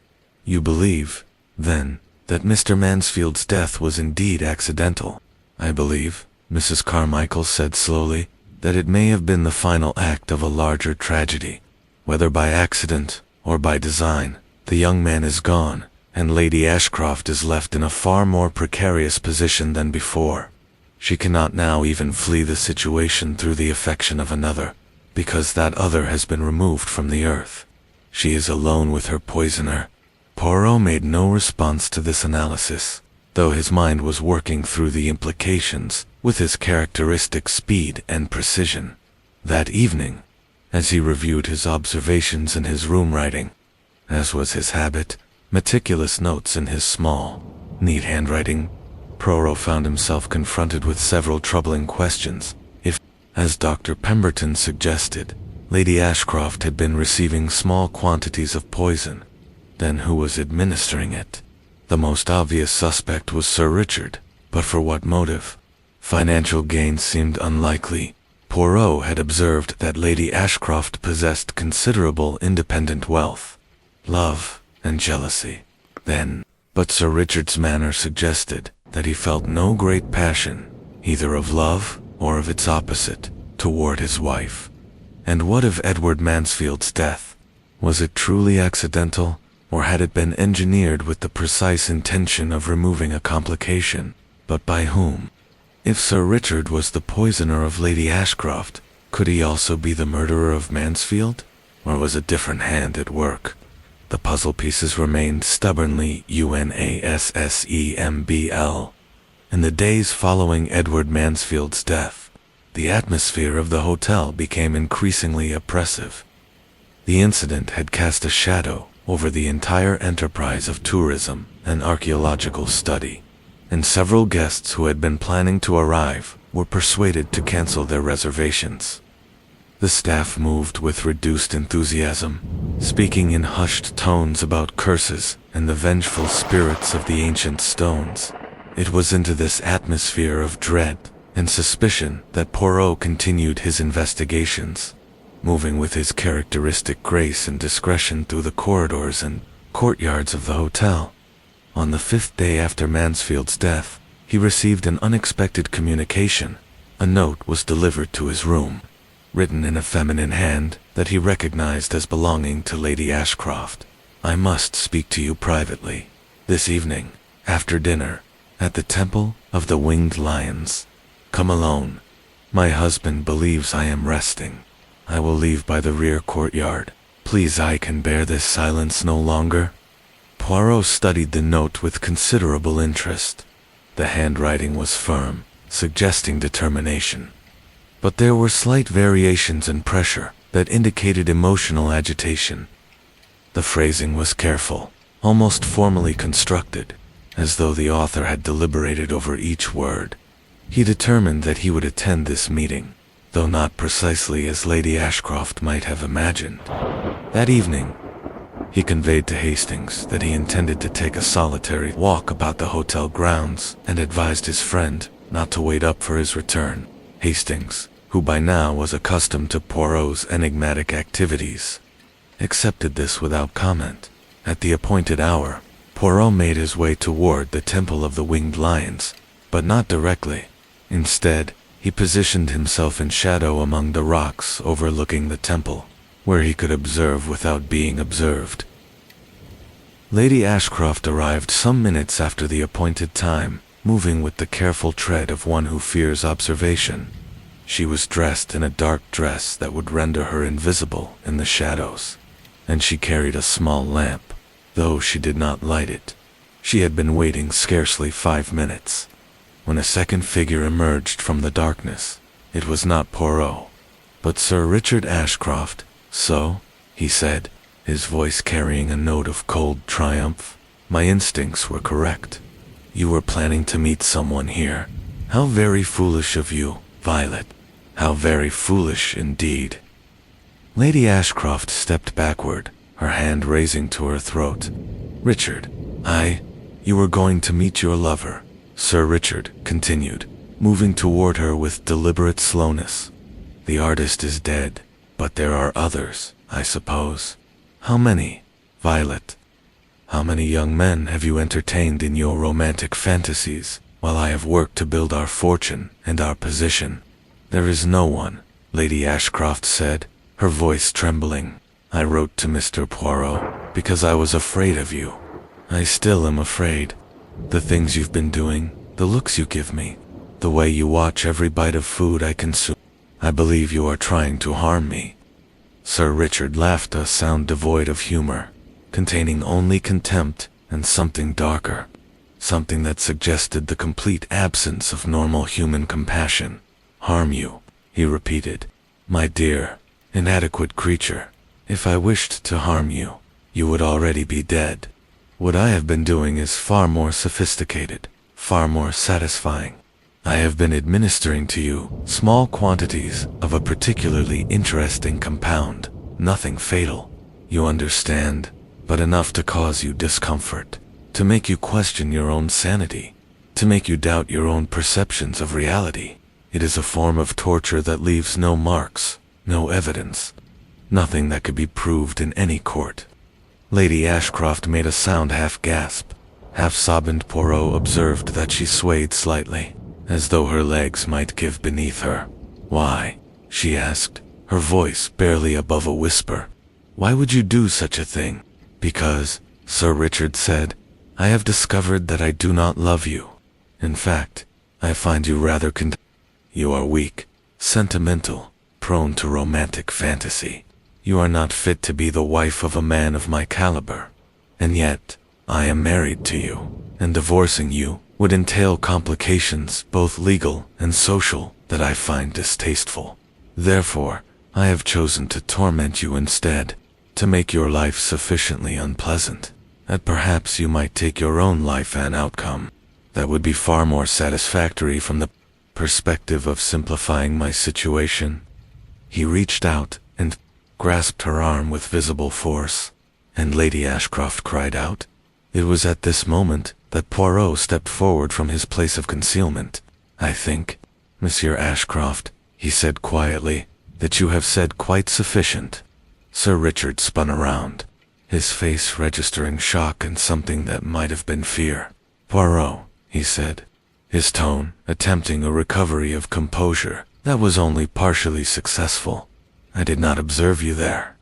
You believe, then, that Mr. Mansfield's death was indeed accidental? I believe, Mrs. Carmichael said slowly, that it may have been the final act of a larger tragedy. Whether by accident or by design, the young man is gone, and Lady Ashcroft is left in a far more precarious position than before. She cannot now even flee the situation through the affection of another, because that other has been removed from the earth. She is alone with her poisoner. Poirot made no response to this analysis, though his mind was working through the implications with his characteristic speed and precision. That evening, as he reviewed his observations in his room writing, as was his habit, meticulous notes in his small, neat handwriting, Poirot found himself confronted with several troubling questions. If, as Dr. Pemberton suggested, Lady Ashcroft had been receiving small quantities of poison, then who was administering it? The most obvious suspect was Sir Richard, but for what motive? Financial gain seemed unlikely. Poirot had observed that Lady Ashcroft possessed considerable independent wealth, love, and jealousy. Then, but Sir Richard's manner suggested that he felt no great passion, either of love or of its opposite, toward his wife. And what of Edward Mansfield's death? Was it truly accidental, or had it been engineered with the precise intention of removing a complication? But by whom? If Sir Richard was the poisoner of Lady Ashcroft, could he also be the murderer of Mansfield? Or was a different hand at work? The puzzle pieces remained stubbornly UNASSEMBL. In the days following Edward Mansfield's death, the atmosphere of the hotel became increasingly oppressive. The incident had cast a shadow over the entire enterprise of tourism and archaeological study, and several guests who had been planning to arrive were persuaded to cancel their reservations. The staff moved with reduced enthusiasm, speaking in hushed tones about curses and the vengeful spirits of the ancient stones. It was into this atmosphere of dread and suspicion that Poirot continued his investigations, moving with his characteristic grace and discretion through the corridors and courtyards of the hotel. On the 5th day after Mansfield's death, he received an unexpected communication. A note was delivered to his room, written in a feminine hand that he recognized as belonging to Lady Ashcroft. I must speak to you privately, this evening, after dinner, at the Temple of the Winged Lions. Come alone. My husband believes I am resting. I will leave by the rear courtyard. Please, I can bear this silence no longer. Poirot studied the note with considerable interest. The handwriting was firm, suggesting determination. But there were slight variations in pressure that indicated emotional agitation. The phrasing was careful, almost formally constructed, as though the author had deliberated over each word. He determined that he would attend this meeting, though not precisely as Lady Ashcroft might have imagined. That evening, he conveyed to Hastings that he intended to take a solitary walk about the hotel grounds and advised his friend not to wait up for his return. Hastings, who by now was accustomed to Poirot's enigmatic activities, accepted this without comment. At the appointed hour, Poirot made his way toward the Temple of the Winged Lions, but not directly. Instead, he positioned himself in shadow among the rocks overlooking the temple, where he could observe without being observed. Lady Ashcroft arrived some minutes after the appointed time, moving with the careful tread of one who fears observation. She was dressed in a dark dress that would render her invisible in the shadows, and she carried a small lamp, though she did not light it. She had been waiting scarcely 5 minutes, when a second figure emerged from the darkness. It was not Poirot, but Sir Richard Ashcroft. So, he said, his voice carrying a note of cold triumph, my instincts were correct. You were planning to meet someone here. How very foolish of you, Violet. How very foolish indeed. Lady Ashcroft stepped backward, her hand raising to her throat. Richard, you were going to meet your lover, Sir Richard continued, moving toward her with deliberate slowness. The artist is dead, but there are others, I suppose. How many, Violet? How many young men have you entertained in your romantic fantasies, while I have worked to build our fortune and our position? There is no one, Lady Ashcroft said, her voice trembling. I wrote to Mr. Poirot because I was afraid of you. I still am afraid. The things you've been doing, the looks you give me, the way you watch every bite of food I consume. I believe you are trying to harm me. Sir Richard laughed, a sound devoid of humor, containing only contempt and something darker, something that suggested the complete absence of normal human compassion. Harm you, he repeated. My dear, inadequate creature, if I wished to harm you, you would already be dead. What I have been doing is far more sophisticated, far more satisfying. I have been administering to you small quantities of a particularly interesting compound, nothing fatal, you understand, but enough to cause you discomfort, to make you question your own sanity, to make you doubt your own perceptions of reality. It is a form of torture that leaves no marks, no evidence, nothing that could be proved in any court. Lady Ashcroft made a sound half-gasp, half-sob, and Poirot observed that she swayed slightly, as though her legs might give beneath her. Why? She asked, her voice barely above a whisper. Why would you do such a thing? Because, Sir Richard said, I have discovered that I do not love you. In fact, I find you rather You are weak, sentimental, prone to romantic fantasy. You are not fit to be the wife of a man of my caliber. And yet, I am married to you, and divorcing you would entail complications, both legal and social, that I find distasteful. Therefore, I have chosen to torment you instead, to make your life sufficiently unpleasant, that perhaps you might take your own life an outcome that would be far more satisfactory from the perspective of simplifying my situation. He reached out and grasped her arm with visible force, and Lady Ashcroft cried out. It was at this moment that Poirot stepped forward from his place of concealment. I think, Monsieur Ashcroft, he said quietly, that you have said quite sufficient. Sir Richard spun around, his face registering shock and something that might have been fear. Poirot, he said, his tone attempting a recovery of composure that was only partially successful. I did not observe you there.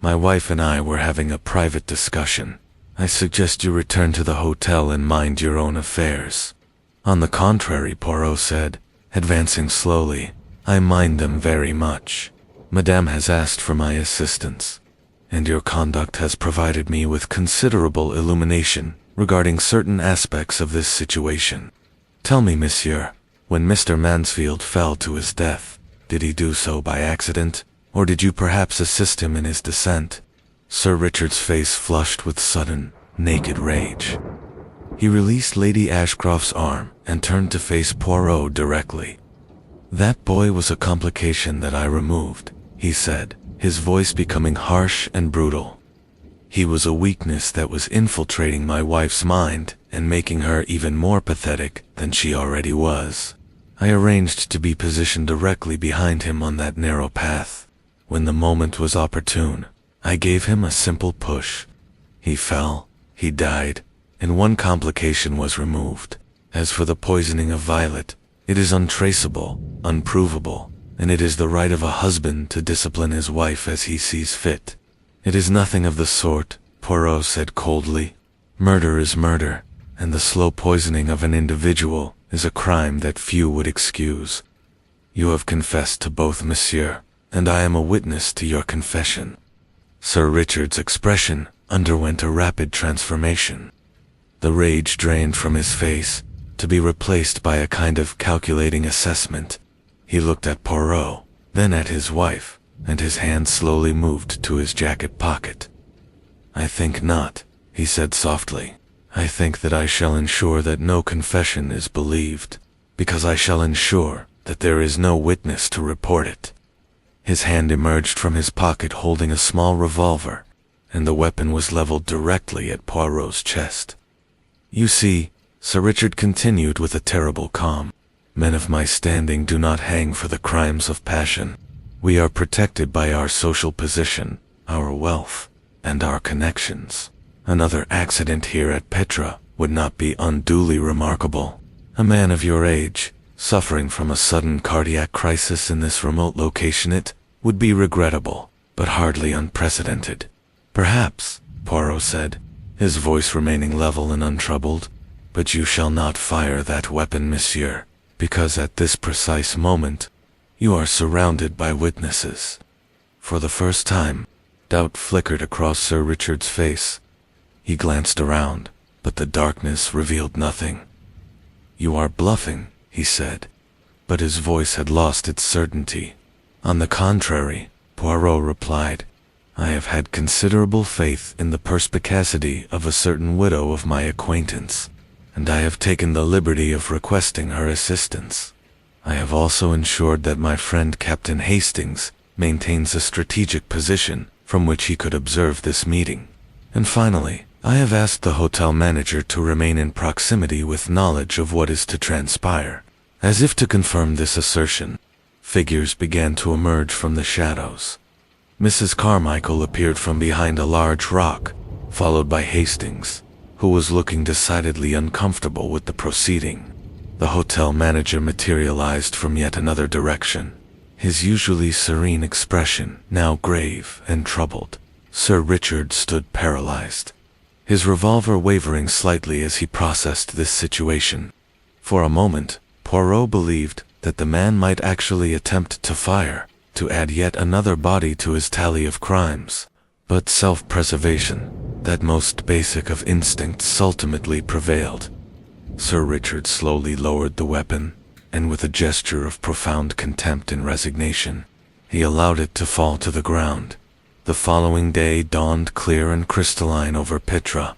My wife and I were having a private discussion. I suggest you return to the hotel and mind your own affairs. On the contrary, Poirot said, advancing slowly, I mind them very much. Madame has asked for my assistance, and your conduct has provided me with considerable illumination regarding certain aspects of this situation. Tell me, monsieur, when Mr. Mansfield fell to his death, did he do so by accident, or did you perhaps assist him in his descent? Sir Richard's face flushed with sudden, naked rage. He released Lady Ashcroft's arm and turned to face Poirot directly. That boy was a complication that I removed, he said, his voice becoming harsh and brutal. He was a weakness that was infiltrating my wife's mind and making her even more pathetic than she already was. I arranged to be positioned directly behind him on that narrow path. When the moment was opportune, I gave him a simple push. He fell, he died, and one complication was removed. As for the poisoning of Violet, it is untraceable, unprovable, and it is the right of a husband to discipline his wife as he sees fit. It is nothing of the sort, Poirot said coldly. Murder is murder, and the slow poisoning of an individual is a crime that few would excuse. You have confessed to both, monsieur, and I am a witness to your confession. Sir Richard's expression underwent a rapid transformation. The rage drained from his face, to be replaced by a kind of calculating assessment. He looked at Poirot, then at his wife, and his hand slowly moved to his jacket pocket. I think not, he said softly. I think that I shall ensure that no confession is believed, because I shall ensure that there is no witness to report it." His hand emerged from his pocket holding a small revolver, and the weapon was leveled directly at Poirot's chest. "You see," Sir Richard continued with a terrible calm, "men of my standing do not hang for the crimes of passion. We are protected by our social position, our wealth, and our connections. Another accident here at Petra would not be unduly remarkable. A man of your age, suffering from a sudden cardiac crisis in this remote location, it would be regrettable, but hardly unprecedented." "Perhaps," Poirot said, his voice remaining level and untroubled, "but you shall not fire that weapon, monsieur, because at this precise moment, you are surrounded by witnesses." For the first time, doubt flickered across Sir Richard's face. He glanced around, but the darkness revealed nothing. "You are bluffing," he said, but his voice had lost its certainty. "On the contrary," Poirot replied, "I have had considerable faith in the perspicacity of a certain widow of my acquaintance, and I have taken the liberty of requesting her assistance. I have also ensured that my friend Captain Hastings maintains a strategic position from which he could observe this meeting. And finally, I have asked the hotel manager to remain in proximity with knowledge of what is to transpire." As if to confirm this assertion, figures began to emerge from the shadows. Mrs. Carmichael appeared from behind a large rock, followed by Hastings, who was looking decidedly uncomfortable with the proceeding. The hotel manager materialized from yet another direction, his usually serene expression now grave and troubled. Sir Richard stood paralyzed, his revolver wavering slightly as he processed this situation. For a moment, Poirot believed that the man might actually attempt to fire, to add yet another body to his tally of crimes. But self-preservation, that most basic of instincts, ultimately prevailed. Sir Richard slowly lowered the weapon, and with a gesture of profound contempt and resignation, he allowed it to fall to the ground. The following day dawned clear and crystalline over Petra,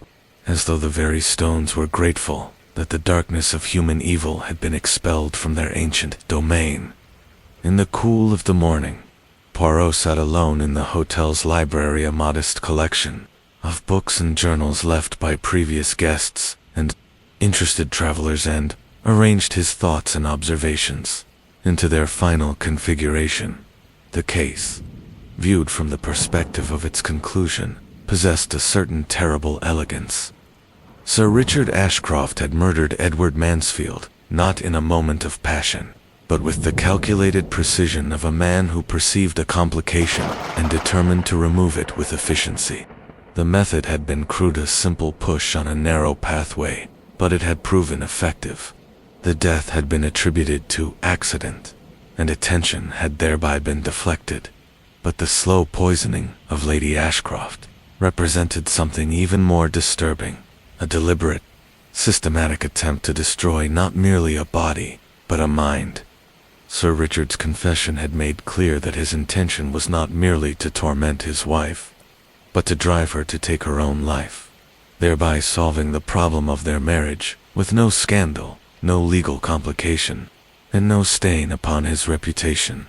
as though the very stones were grateful that the darkness of human evil had been expelled from their ancient domain. In the cool of the morning, Poirot sat alone in the hotel's library, a modest collection of books and journals left by previous guests and interested travelers, and arranged his thoughts and observations into their final configuration. The case, viewed from the perspective of its conclusion, possessed a certain terrible elegance. Sir Richard Ashcroft had murdered Edward Mansfield, not in a moment of passion, but with the calculated precision of a man who perceived a complication and determined to remove it with efficiency. The method had been crude, a simple push on a narrow pathway, but it had proven effective. The death had been attributed to accident, and attention had thereby been deflected. But the slow poisoning of Lady Ashcroft represented something even more disturbing. A deliberate, systematic attempt to destroy not merely a body, but a mind. Sir Richard's confession had made clear that his intention was not merely to torment his wife, but to drive her to take her own life, thereby solving the problem of their marriage with no scandal, no legal complication, and no stain upon his reputation.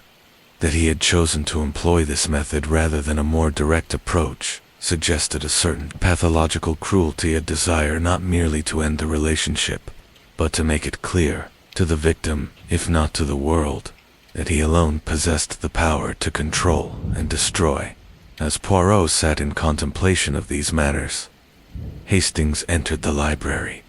That he had chosen to employ this method rather than a more direct approach suggested a certain pathological cruelty, a desire not merely to end the relationship, but to make it clear to the victim, if not to the world, that he alone possessed the power to control and destroy. As Poirot sat in contemplation of these matters, Hastings entered the library.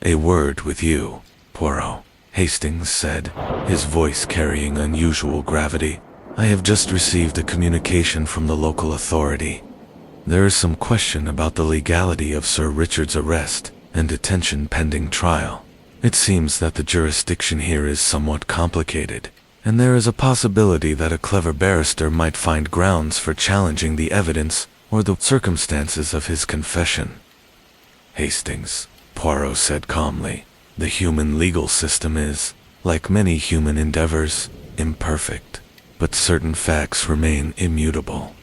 "A word with you, Poirot," Hastings said, his voice carrying unusual gravity. "I have just received a communication from the local authority. There is some question about the legality of Sir Richard's arrest and detention pending trial. It seems that the jurisdiction here is somewhat complicated, and there is a possibility that a clever barrister might find grounds for challenging the evidence or the circumstances of his confession." "Hastings," Poirot said calmly, "the human legal system is, like many human endeavors, imperfect, but certain facts remain immutable.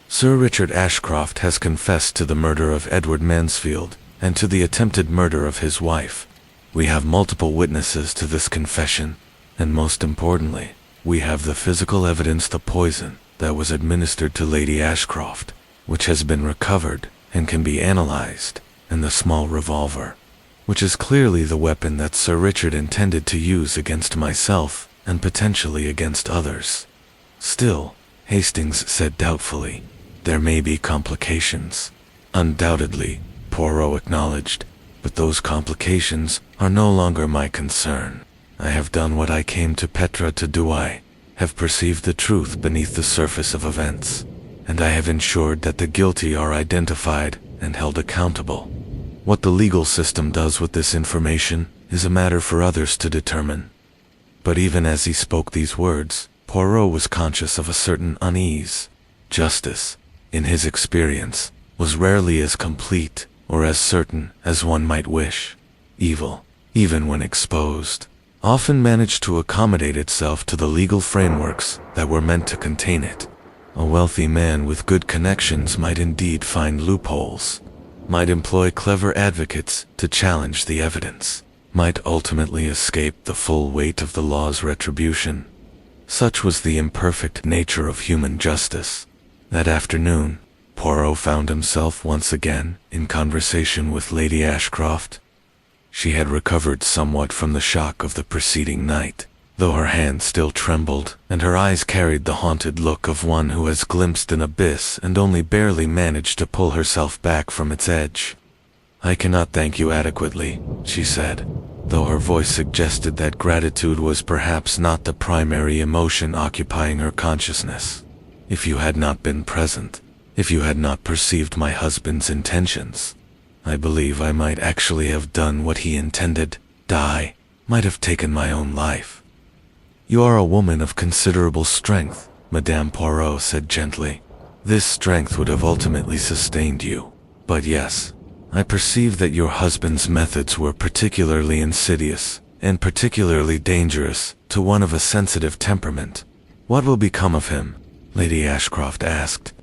Sir Richard Ashcroft has confessed to the murder of Edward Mansfield and to the attempted murder of his wife. We have multiple witnesses to this confession, and most importantly, we have the physical evidence the poison that was administered to Lady Ashcroft, which has been recovered and can be analyzed, and the small revolver, which is clearly the weapon that Sir Richard intended to use against myself and potentially against others. Still, Hastings said doubtfully, there may be complications. Undoubtedly, Poirot acknowledged, but those complications are no longer my concern. I have done what I came to Petra to do. I have perceived the truth beneath the surface of events, and I have ensured that the guilty are identified and held accountable. What the legal system does with this information is a matter for others to determine. But even as he spoke these words, Poirot was conscious of a certain unease. Justice, in his experience, was rarely as complete or as certain as one might wish. Evil, even when exposed, often managed to accommodate itself to the legal frameworks that were meant to contain it. A wealthy man with good connections might indeed find loopholes, might employ clever advocates to challenge the evidence, might ultimately escape the full weight of the law's retribution. Such was the imperfect nature of human justice. That afternoon, Poirot found himself once again in conversation with Lady Ashcroft. She had recovered somewhat from the shock of the preceding night, though her hand still trembled, and her eyes carried the haunted look of one who has glimpsed an abyss and only barely managed to pull herself back from its edge. "I cannot thank you adequately," she said, though her voice suggested that gratitude was perhaps not the primary emotion occupying her consciousness. "If you had not been present, if you had not perceived my husband's intentions, I believe I might actually have done what he intended, might have taken my own life." "You are a woman of considerable strength," Madame Poirot said gently. "This strength would have ultimately sustained you. But yes, I perceive that your husband's methods were particularly insidious and particularly dangerous to one of a sensitive temperament. What will become of him?" Lady Ashcroft asked.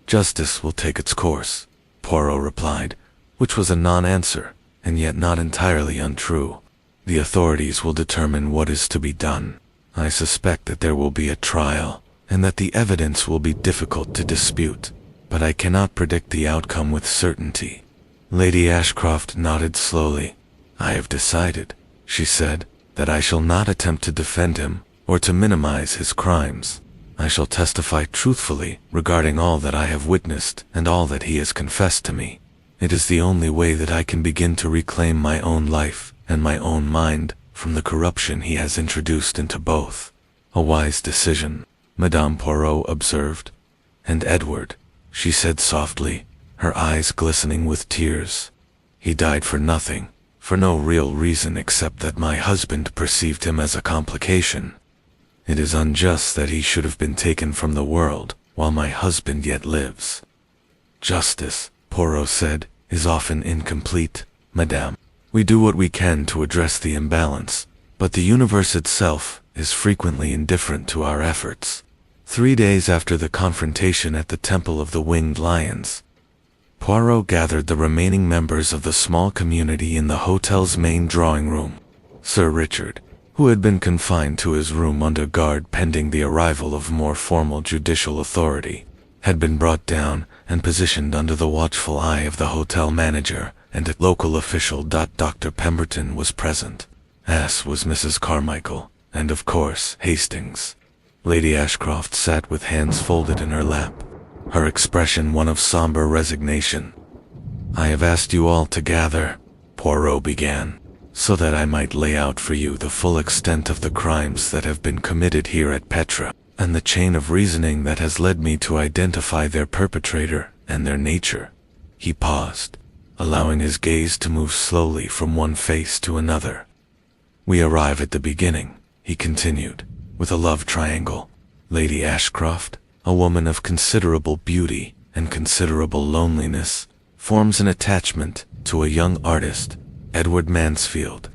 "Justice will take its course," Poirot replied, which was a non-answer, and yet not entirely untrue. "The authorities will determine what is to be done. I suspect that there will be a trial, and that the evidence will be difficult to dispute, but I cannot predict the outcome with certainty." Lady Ashcroft nodded slowly. "I have decided," she said, "that I shall not attempt to defend him or to minimize his crimes. I shall testify truthfully regarding all that I have witnessed and all that he has confessed to me. It is the only way that I can begin to reclaim my own life and my own mind from the corruption he has introduced into both." "A wise decision," Madame Poirot observed. "And Edward," she said softly, her eyes glistening with tears. "He died for nothing, for no real reason except that my husband perceived him as a complication. It is unjust that he should have been taken from the world while my husband yet lives." "Justice," Poirot said, "is often incomplete, Madame. We do what we can to address the imbalance, but the universe itself is frequently indifferent to our efforts." 3 days after the confrontation at the Temple of the Winged Lions, Poirot gathered the remaining members of the small community in the hotel's main drawing room. Sir Richard, who had been confined to his room under guard pending the arrival of more formal judicial authority, had been brought down and positioned under the watchful eye of the hotel manager and a local official. Dr. Pemberton was present, as was Mrs. Carmichael, and of course Hastings. Lady Ashcroft sat with hands folded in her lap, her expression one of somber resignation. "I have asked you all to gather," Poirot began, "so that I might lay out for you the full extent of the crimes that have been committed here at Petra, and the chain of reasoning that has led me to identify their perpetrator and their nature." He paused, allowing his gaze to move slowly from one face to another. "We arrive at the beginning," he continued, "with a love triangle. Lady Ashcroft, a woman of considerable beauty and considerable loneliness, forms an attachment to a young artist, Edward Mansfield.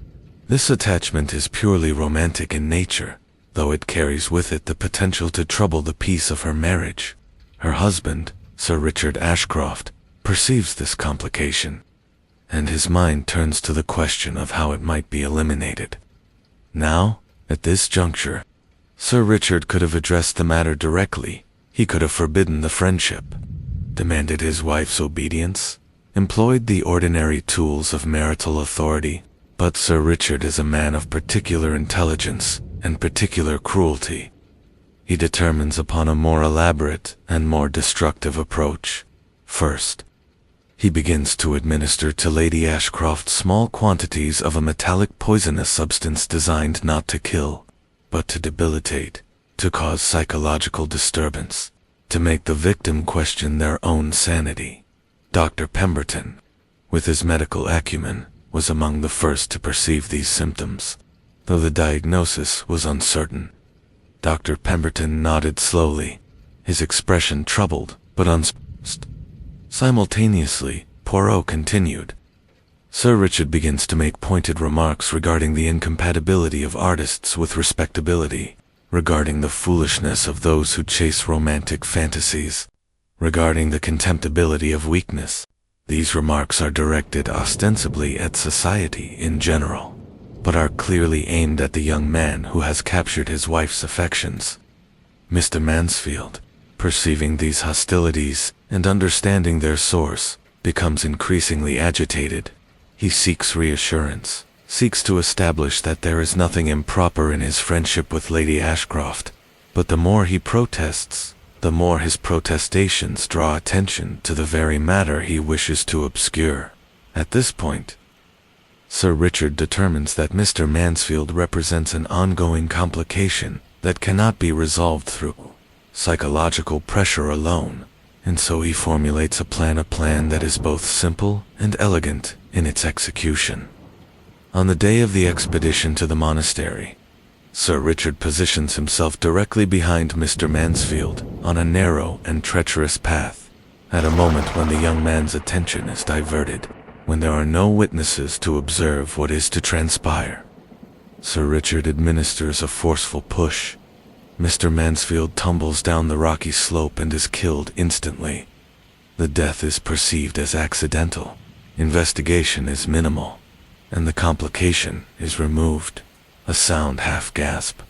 This attachment is purely romantic in nature, though it carries with it the potential to trouble the peace of her marriage. Her husband, Sir Richard Ashcroft, perceives this complication, and his mind turns to the question of how it might be eliminated. Now, at this juncture, Sir Richard could have addressed the matter directly. He could have forbidden the friendship, demanded his wife's obedience, employed the ordinary tools of marital authority, but Sir Richard is a man of particular intelligence and particular cruelty. He determines upon a more elaborate and more destructive approach. First, he begins to administer to Lady Ashcroft small quantities of a metallic poisonous substance designed not to kill, but to debilitate, to cause psychological disturbance, to make the victim question their own sanity. Dr. Pemberton, with his medical acumen, was among the first to perceive these symptoms, though the diagnosis was uncertain. Dr. Pemberton nodded slowly, his expression troubled but unsurprised. Simultaneously, Poirot continued. Sir Richard begins to make pointed remarks regarding the incompatibility of artists with respectability, regarding the foolishness of those who chase romantic fantasies, regarding the contemptibility of weakness. These remarks are directed ostensibly at society in general, but are clearly aimed at the young man who has captured his wife's affections. Mr. Mansfield, perceiving these hostilities and understanding their source, becomes increasingly agitated. He seeks reassurance, seeks to establish that there is nothing improper in his friendship with Lady Ashcroft, but the more he protests, the more his protestations draw attention to the very matter he wishes to obscure. At this point, Sir Richard determines that Mr. Mansfield represents an ongoing complication that cannot be resolved through psychological pressure alone, and so he formulates a plan that is both simple and elegant in its execution. On the day of the expedition to the monastery, Sir Richard positions himself directly behind Mr. Mansfield on a narrow and treacherous path, at a moment when the young man's attention is diverted, when there are no witnesses to observe what is to transpire. Sir Richard administers a forceful push. Mr. Mansfield tumbles down the rocky slope and is killed instantly. The death is perceived as accidental. Investigation is minimal, and the complication is removed. A sound half-gasp,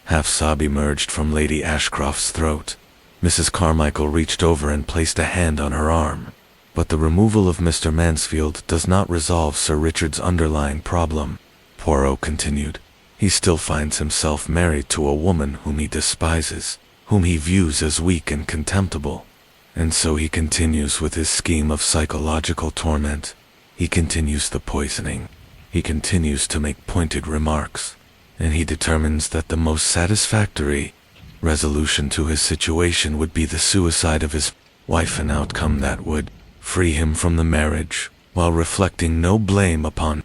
half-sob emerged from Lady Ashcroft's throat. Mrs. Carmichael reached over and placed a hand on her arm. But the removal of Mr. Mansfield does not resolve Sir Richard's underlying problem. Poirot continued. He still finds himself married to a woman whom he despises, whom he views as weak and contemptible. And so he continues with his scheme of psychological torment. He continues the poisoning. He continues to make pointed remarks. And he determines that the most satisfactory resolution to his situation would be the suicide of his wife, an outcome that would free him from the marriage, while reflecting no blame upon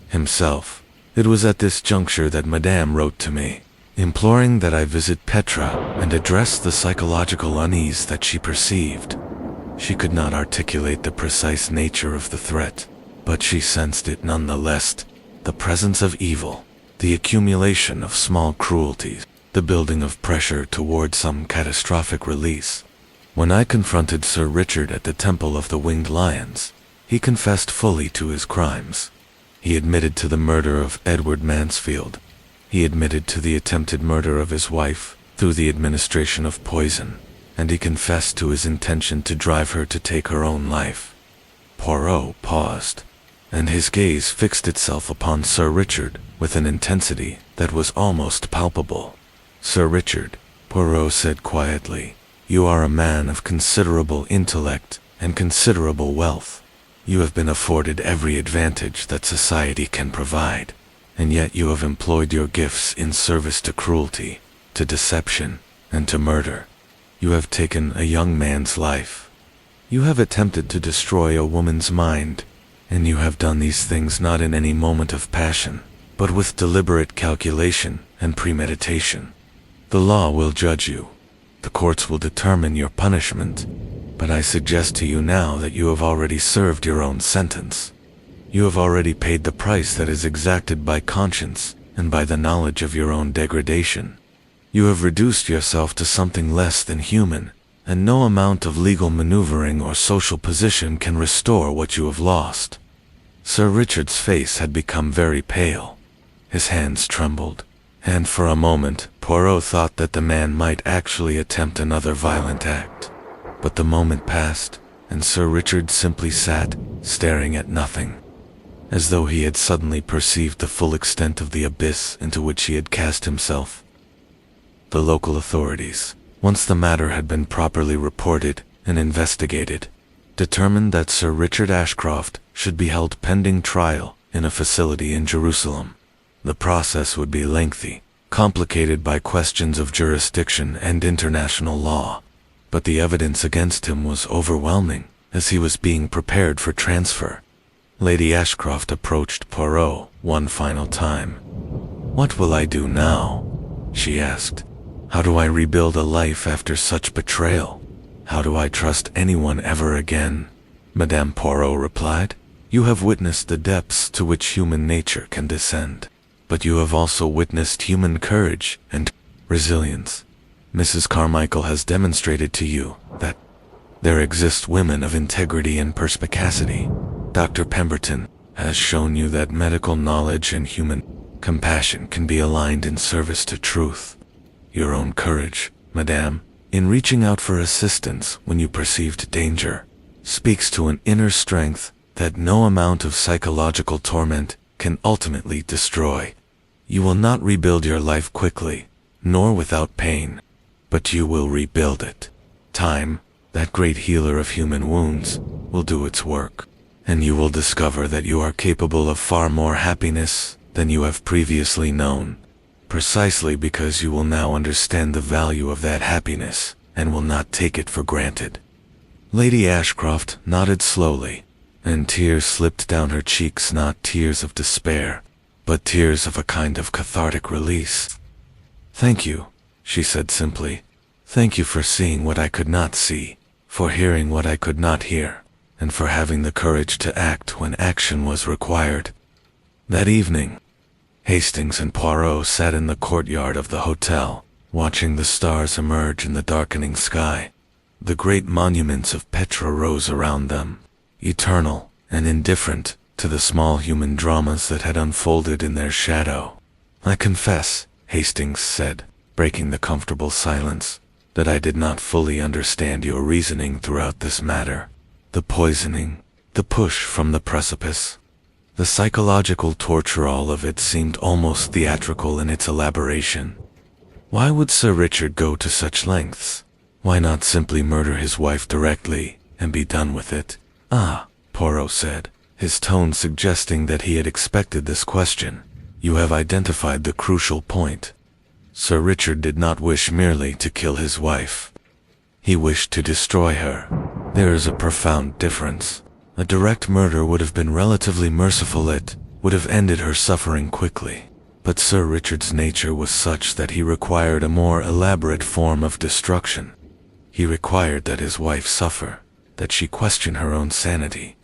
himself. It was at this juncture that Madame wrote to me, imploring that I visit Petra and address the psychological unease that she perceived. She could not articulate the precise nature of the threat, but she sensed it nonetheless: the presence of evil, the accumulation of small cruelties, the building of pressure toward some catastrophic release. When I confronted Sir Richard at the Temple of the Winged Lions, he confessed fully to his crimes. He admitted to the murder of Edward Mansfield. He admitted to the attempted murder of his wife through the administration of poison, and he confessed to his intention to drive her to take her own life. Poirot paused, and his gaze fixed itself upon Sir Richard with an intensity that was almost palpable. "Sir Richard," Poirot said quietly, "you are a man of considerable intellect and considerable wealth. You have been afforded every advantage that society can provide, and yet you have employed your gifts in service to cruelty, to deception, and to murder. You have taken a young man's life. You have attempted to destroy a woman's mind, and you have done these things not in any moment of passion, but with deliberate calculation and premeditation. The law will judge you. The courts will determine your punishment, but I suggest to you now that you have already served your own sentence. You have already paid the price that is exacted by conscience and by the knowledge of your own degradation. You have reduced yourself to something less than human, and no amount of legal maneuvering or social position can restore what you have lost. Sir Richard's face had become very pale. His hands trembled, and for a moment Poirot thought that the man might actually attempt another violent act. But the moment passed, and Sir Richard simply sat, staring at nothing, as though he had suddenly perceived the full extent of the abyss into which he had cast himself. The local authorities, once the matter had been properly reported and investigated, determined that Sir Richard Ashcroft should be held pending trial in a facility in Jerusalem. The process would be lengthy, complicated by questions of jurisdiction and international law, but the evidence against him was overwhelming as he was being prepared for transfer. Lady Ashcroft approached Poirot one final time. "What will I do now?" she asked. "How do I rebuild a life after such betrayal? How do I trust anyone ever again?" Madame Poirot replied, "You have witnessed the depths to which human nature can descend, but you have also witnessed human courage and resilience. Mrs. Carmichael has demonstrated to you that there exist women of integrity and perspicacity. Dr. Pemberton has shown you that medical knowledge and human compassion can be aligned in service to truth. Your own courage, Madame, in reaching out for assistance when you perceived danger, speaks to an inner strength that no amount of psychological torment can ultimately destroy. You will not rebuild your life quickly, nor without pain, but you will rebuild it. Time, that great healer of human wounds, will do its work, and you will discover that you are capable of far more happiness than you have previously known, precisely because you will now understand the value of that happiness and will not take it for granted." Lady Ashcroft nodded slowly, and tears slipped down her cheeks, not tears of despair, but tears of a kind of cathartic release. "Thank you," she said simply. "Thank you for seeing what I could not see, for hearing what I could not hear, and for having the courage to act when action was required." That evening, Hastings and Poirot sat in the courtyard of the hotel, watching the stars emerge in the darkening sky. The great monuments of Petra rose around them, eternal and indifferent to the small human dramas that had unfolded in their shadow. "I confess," Hastings said, breaking the comfortable silence, "that I did not fully understand your reasoning throughout this matter. The poisoning, the push from the precipice, the psychological torture, all of it seemed almost theatrical in its elaboration. Why would Sir Richard go to such lengths? Why not simply murder his wife directly and be done with it?" "Ah," Poirot said, his tone suggesting that he had expected this question. "You have identified the crucial point. Sir Richard did not wish merely to kill his wife. He wished to destroy her. There is a profound difference. A direct murder would have been relatively merciful, it would have ended her suffering quickly. But Sir Richard's nature was such that he required a more elaborate form of destruction. He required that his wife suffer, that she question her own sanity,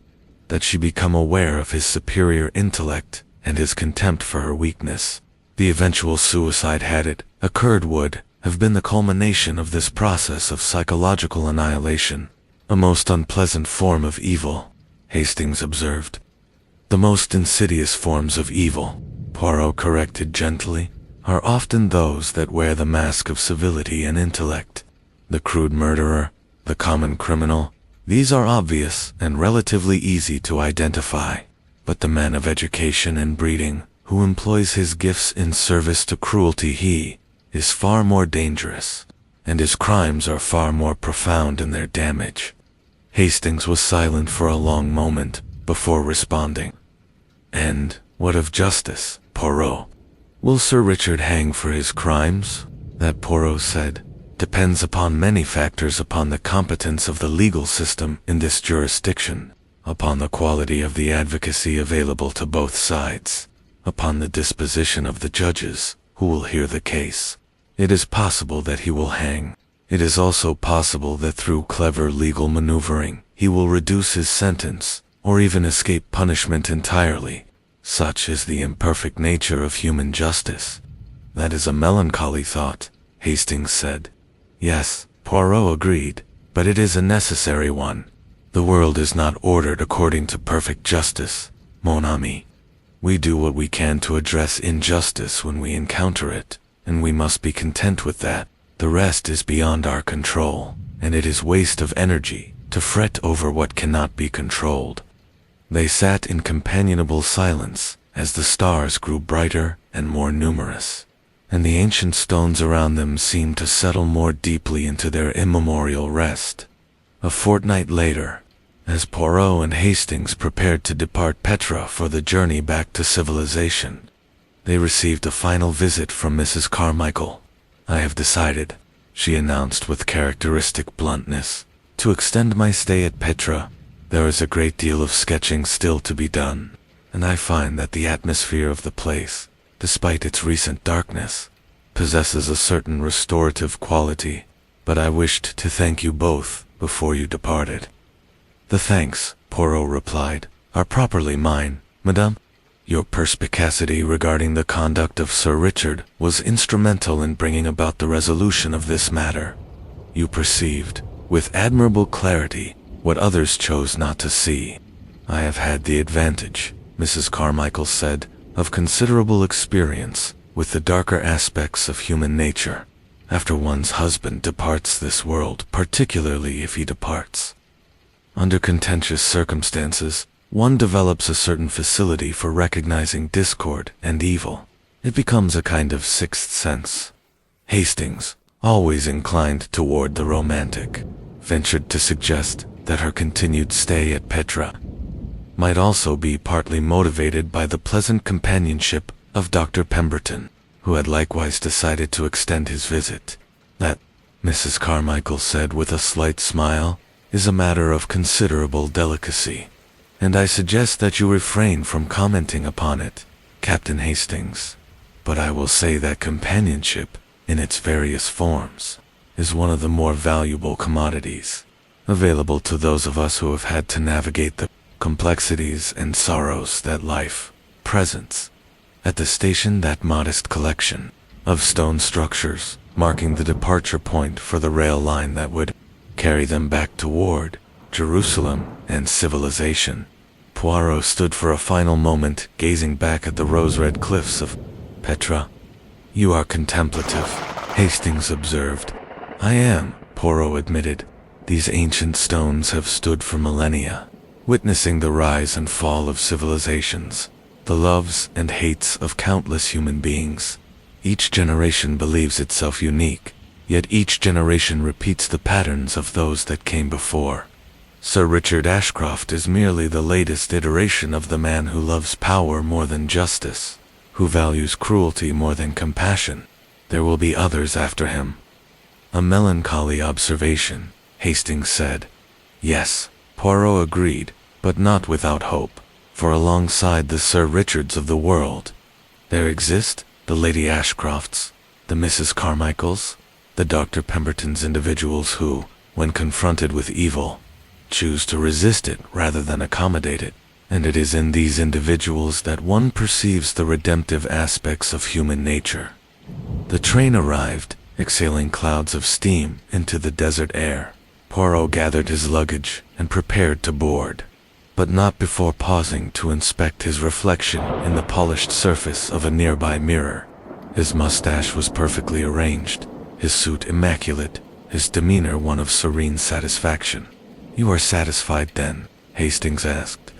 that she become aware of his superior intellect and his contempt for her weakness. The eventual suicide, had it occurred, would have been the culmination of this process of psychological annihilation. A most unpleasant form of evil," Hastings observed. "The most insidious forms of evil," Poirot corrected gently, "are often those that wear the mask of civility and intellect. The crude murderer, the common criminal, these are obvious and relatively easy to identify. But the man of education and breeding, who employs his gifts in service to cruelty, he is far more dangerous, and his crimes are far more profound in their damage." Hastings was silent for a long moment before responding. "And what of justice, Poirot? Will Sir Richard hang for his crimes?" "That," Poirot said, "depends upon many factors, upon the competence of the legal system in this jurisdiction, upon the quality of the advocacy available to both sides, upon the disposition of the judges who will hear the case. It is possible that he will hang. It is also possible that through clever legal maneuvering he will reduce his sentence, or even escape punishment entirely. Such is the imperfect nature of human justice." "That is a melancholy thought," Hastings said. "Yes," Poirot agreed, "but it is a necessary one. The world is not ordered according to perfect justice. mon ami. We do what we can to address injustice when we encounter it, and we must be content with that. The rest is beyond our control, and it is waste of energy to fret over what cannot be controlled. They sat in companionable silence as the stars grew brighter and more numerous, and the ancient stones around them seemed to settle more deeply into their immemorial rest. A fortnight later, as Poirot and Hastings prepared to depart Petra for the journey back to civilization, they received a final visit from Mrs. Carmichael. "I have decided," she announced with characteristic bluntness, "to extend my stay at Petra. There is a great deal of sketching still to be done, and I find that the atmosphere of the place, despite its recent darkness, possesses a certain restorative quality, but I wished to thank you both before you departed." "The thanks," Poirot replied, "are properly mine, madame. Your perspicacity regarding the conduct of Sir Richard was instrumental in bringing about the resolution of this matter. You perceived, with admirable clarity, what others chose not to see. I have had the advantage," Mrs. Carmichael said, "of considerable experience with the darker aspects of human nature. After one's husband departs this world, particularly if he departs under contentious circumstances, one develops a certain facility for recognizing discord and evil. It becomes a kind of sixth sense." Hastings, always inclined toward the romantic, ventured to suggest that her continued stay at Petra might also be partly motivated by the pleasant companionship of Dr. Pemberton, who had likewise decided to extend his visit. "That," Mrs. Carmichael said with a slight smile, "is a matter of considerable delicacy, and I suggest that you refrain from commenting upon it, Captain Hastings. But I will say that companionship, in its various forms, is one of the more valuable commodities available to those of us who have had to navigate the complexities and sorrows that life presents. At the station, that modest collection of stone structures, marking the departure point for the rail line that would carry them back toward Jerusalem and civilization." Poirot stood for a final moment, gazing back at the rose-red cliffs of Petra. "You are contemplative," Hastings observed. "I am," Poirot admitted. "These ancient stones have stood for millennia, witnessing the rise and fall of civilizations, the loves and hates of countless human beings. Each generation believes itself unique, yet each generation repeats the patterns of those that came before. Sir Richard Ashcroft is merely the latest iteration of the man who loves power more than justice, who values cruelty more than compassion. There will be others after him." "A melancholy observation," Hastings said. "Yes," Poirot agreed, but not without hope, for alongside the Sir Richards of the world, there exist the Lady Ashcrofts, the Mrs. Carmichaels, the Dr. Pembertons, individuals who, when confronted with evil, choose to resist it rather than accommodate it, and it is in these individuals that one perceives the redemptive aspects of human nature." The train arrived, exhaling clouds of steam into the desert air. Poirot gathered his luggage and prepared to board, but not before pausing to inspect his reflection in the polished surface of a nearby mirror. His mustache was perfectly arranged, his suit immaculate, his demeanor one of serene satisfaction. "You are satisfied, then?" Hastings asked.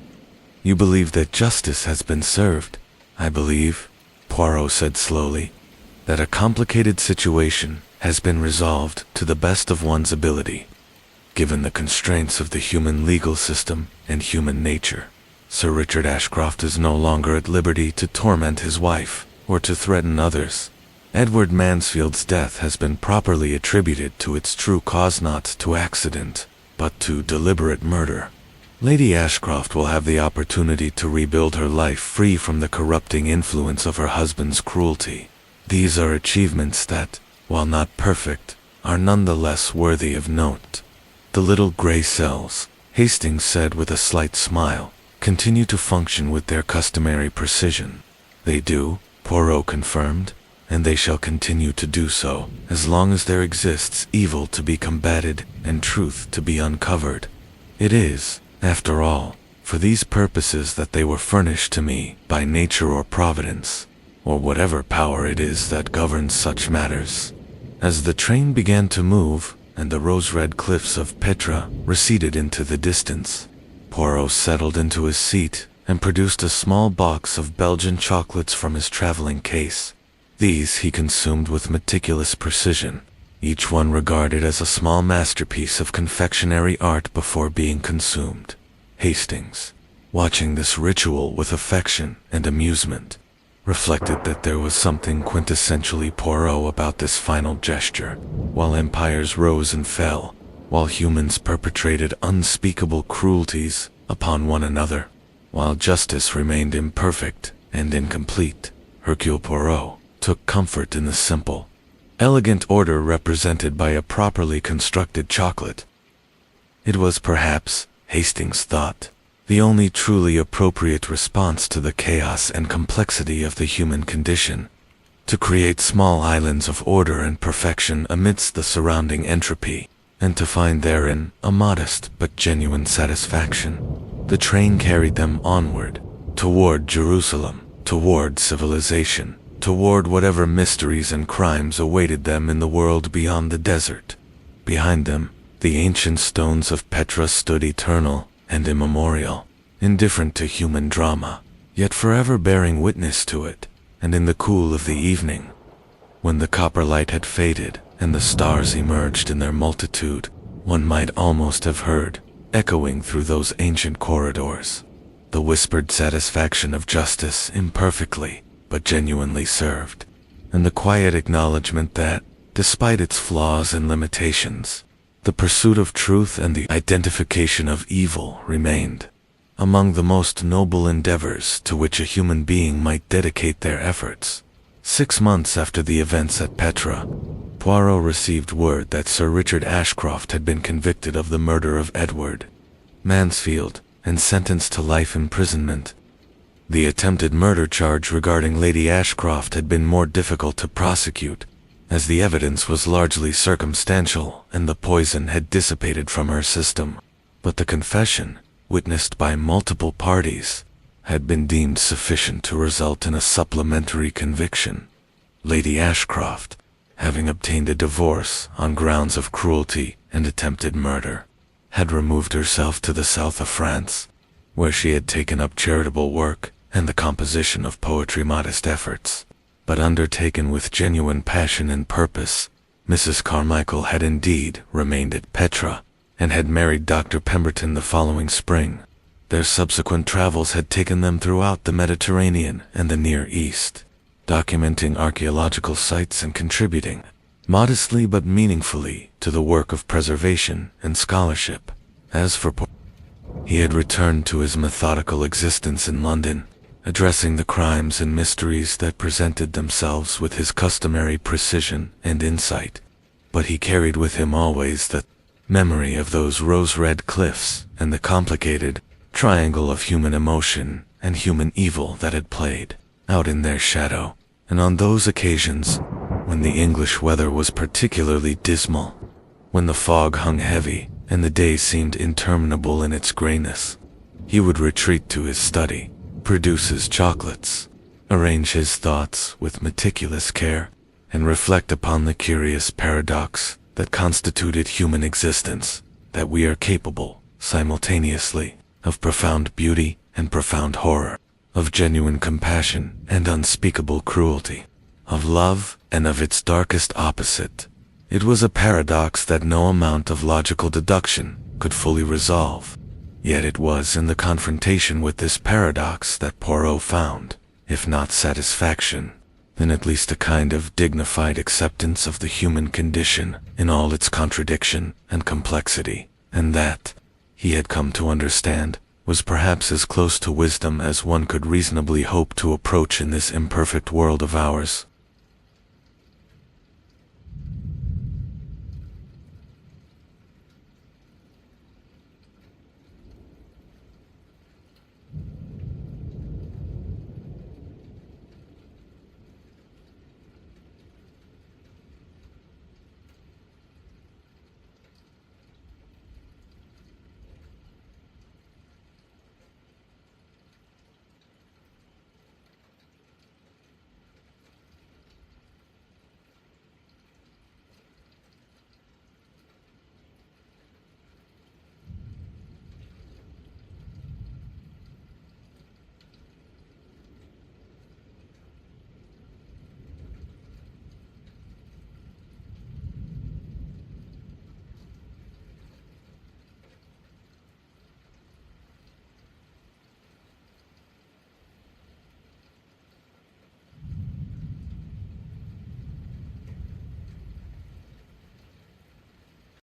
"You believe that justice has been served?" "I believe," Poirot said slowly, "that a complicated situation has been resolved to the best of one's ability. Given the constraints of the human legal system and human nature, Sir Richard Ashcroft is no longer at liberty to torment his wife or to threaten others. Edward Mansfield's death has been properly attributed to its true cause, not to accident, but to deliberate murder. Lady Ashcroft will have the opportunity to rebuild her life free from the corrupting influence of her husband's cruelty. These are achievements that, while not perfect, are nonetheless worthy of note." "The little gray cells," Hastings said with a slight smile, "continue to function with their customary precision." "They do," Poirot confirmed, "and they shall continue to do so, as long as there exists evil to be combated and truth to be uncovered. It is, after all, for these purposes that they were furnished to me by nature or providence, or whatever power it is that governs such matters. As the train began to move, and the rose-red cliffs of Petra receded into the distance, Poirot settled into his seat and produced a small box of Belgian chocolates from his traveling case. These he consumed with meticulous precision, each one regarded as a small masterpiece of confectionery art before being consumed. Hastings, watching this ritual with affection and amusement, reflected that there was something quintessentially Poirot about this final gesture. While empires rose and fell, while humans perpetrated unspeakable cruelties upon one another, while justice remained imperfect and incomplete, Hercule Poirot took comfort in the simple, elegant order represented by a properly constructed chocolate. It was perhaps, Hastings thought, the only truly appropriate response to the chaos and complexity of the human condition, to create small islands of order and perfection amidst the surrounding entropy, and to find therein a modest but genuine satisfaction. The train carried them onward, toward Jerusalem, toward civilization, toward whatever mysteries and crimes awaited them in the world beyond the desert. Behind them, the ancient stones of Petra stood eternal and immemorial, indifferent to human drama, yet forever bearing witness to it. And in the cool of the evening, when the copper light had faded and the stars emerged in their multitude, one might almost have heard, echoing through those ancient corridors, the whispered satisfaction of justice imperfectly but genuinely served, and the quiet acknowledgement that, despite its flaws and limitations, the pursuit of truth and the identification of evil remained among the most noble endeavors to which a human being might dedicate their efforts. 6 months after the events at Petra, Poirot received word that Sir Richard Ashcroft had been convicted of the murder of Edward Mansfield and sentenced to life imprisonment. The attempted murder charge regarding Lady Ashcroft had been more difficult to prosecute, as the evidence was largely circumstantial and the poison had dissipated from her system. But the confession, witnessed by multiple parties, had been deemed sufficient to result in a supplementary conviction. Lady Ashcroft, having obtained a divorce on grounds of cruelty and attempted murder, had removed herself to the south of France, where she had taken up charitable work and the composition of poetry. Modest efforts, but undertaken with genuine passion and purpose, Mrs. Carmichael had indeed remained at Petra, and had married Dr. Pemberton the following spring. Their subsequent travels had taken them throughout the Mediterranean and the Near East, documenting archaeological sites and contributing, modestly but meaningfully, to the work of preservation and scholarship. As for Poirot, he had returned to his methodical existence in London, addressing the crimes and mysteries that presented themselves with his customary precision and insight. But he carried with him always the memory of those rose-red cliffs and the complicated triangle of human emotion and human evil that had played out in their shadow, and on those occasions, when the English weather was particularly dismal, when the fog hung heavy and the day seemed interminable in its grayness, he would retreat to his study, produce his chocolates, arrange his thoughts with meticulous care, and reflect upon the curious paradox that constituted human existence, that we are capable, simultaneously, of profound beauty and profound horror, of genuine compassion and unspeakable cruelty, of love and of its darkest opposite. It was a paradox that no amount of logical deduction could fully resolve. Yet it was in the confrontation with this paradox that Poirot found, if not satisfaction, then at least a kind of dignified acceptance of the human condition in all its contradiction and complexity, and that, he had come to understand, was perhaps as close to wisdom as one could reasonably hope to approach in this imperfect world of ours.